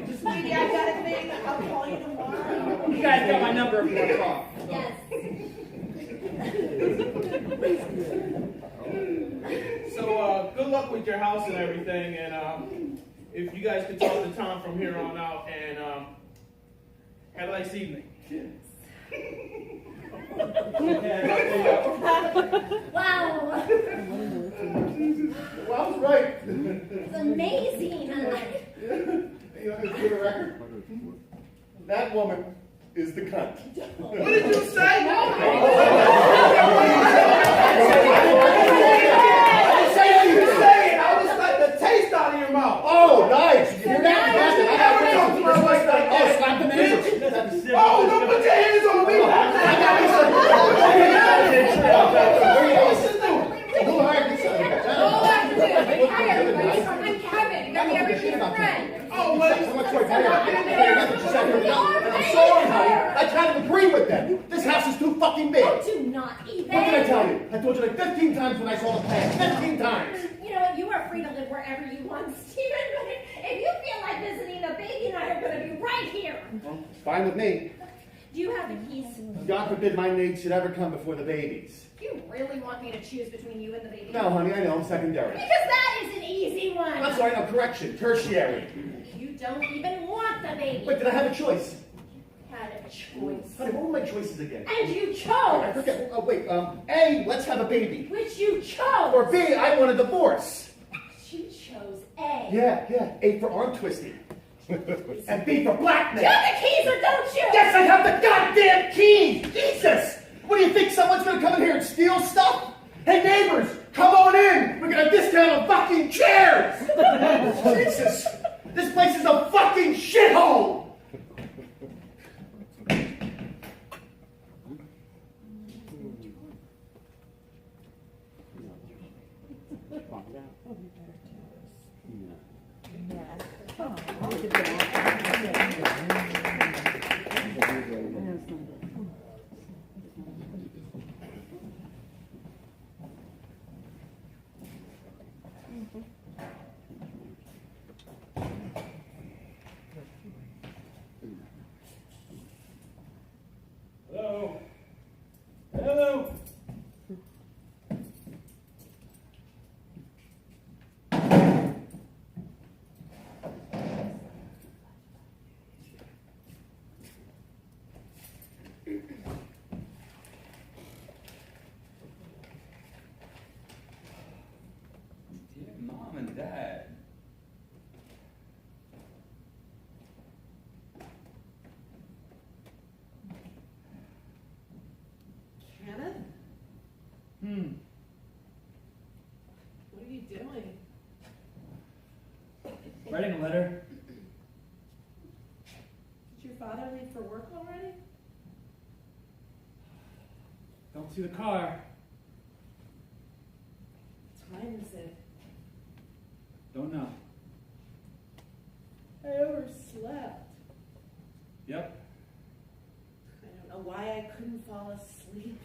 Just Sweetie, I got a thing. I'll call you tomorrow. You guys got my number if you want to talk. Yes. So, good luck with your house and everything, and if you guys could talk to Tom from here on out, and have a nice evening. Wow. Well, I was right. It's amazing. You know, for the record, that woman is the cunt. What did you say? I didn't say what you said. I just like the taste out of your mouth. Oh, nice. You hear that? Never talk to her like that. Oh, slap the neighbor. Oh, don't put your hands on me. Who hired this? All I have to do is hire everybody. I'm Kevin. Got me everybody's friend. Oh, what? I kind of agree with them. This house is too fucking big. Oh, do not even. What did I tell you? I told you like 15 times when I saw the plan. 15 times. You know what? You are free to live wherever you want, Stephen. But if you feel like visiting the baby and I are going to be right here. Well, it's fine with me. Do you have the keys? God forbid my needs should ever come before the baby's. You really want me to choose between you and the baby? No, honey, I know. I'm secondary. Because that is an easy one. I'm sorry, no, correction. Tertiary. You don't even want the baby. Wait, did I have a choice? Had a choice. Honey, what were my choices again? And you I chose. forget. Oh, wait. A, let's have a baby. Which you chose. Or B, I want a divorce. You chose A. Yeah. A for arm twisting. And B for Do blackmail. you have the keys or don't you? Yes, I have the goddamn keys! Jesus! What do you think, someone's gonna come in here and steal stuff? Hey neighbors, come on in! We're gonna discount on fucking chairs! Jesus! This place is a fucking shithole! Hello? Hello? Dear Mom and Dad. Kenneth? What are you doing? Writing a letter. Did your father leave for work already? Don't see the car. What time is it? Don't know. I overslept. Yep. I don't know why I couldn't fall asleep.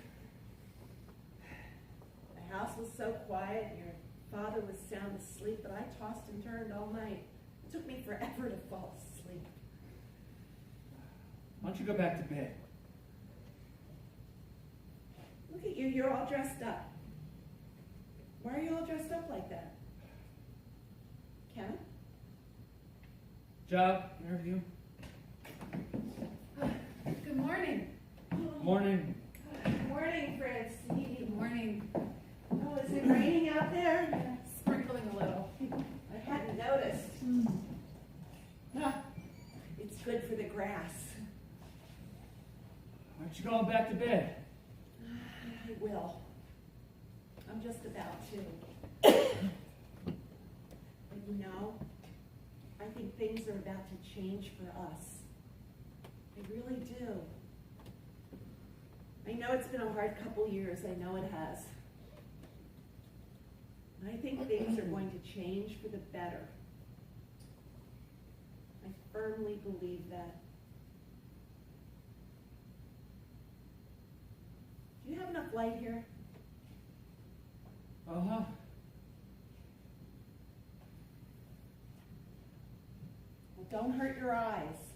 The house was so quiet, your father was sound asleep, but I tossed and turned all night. It took me forever to fall asleep. Why don't you go back to bed? Look at you, you're all dressed up. Why are you all dressed up like that? Kenneth? Job, interview. Good morning. Morning. Good morning, Francine. Good morning. Oh, is it raining out there? Sprinkling a little. I hadn't noticed. Huh. It's good for the grass. Why don't you go back to bed? I will. I'm just about to. And you know, I think things are about to change for us. I really do. I know it's been a hard couple years. I know it has. And I think things are going to change for the better. I firmly believe that. Do you have enough light here? Uh-huh. Well, don't hurt your eyes.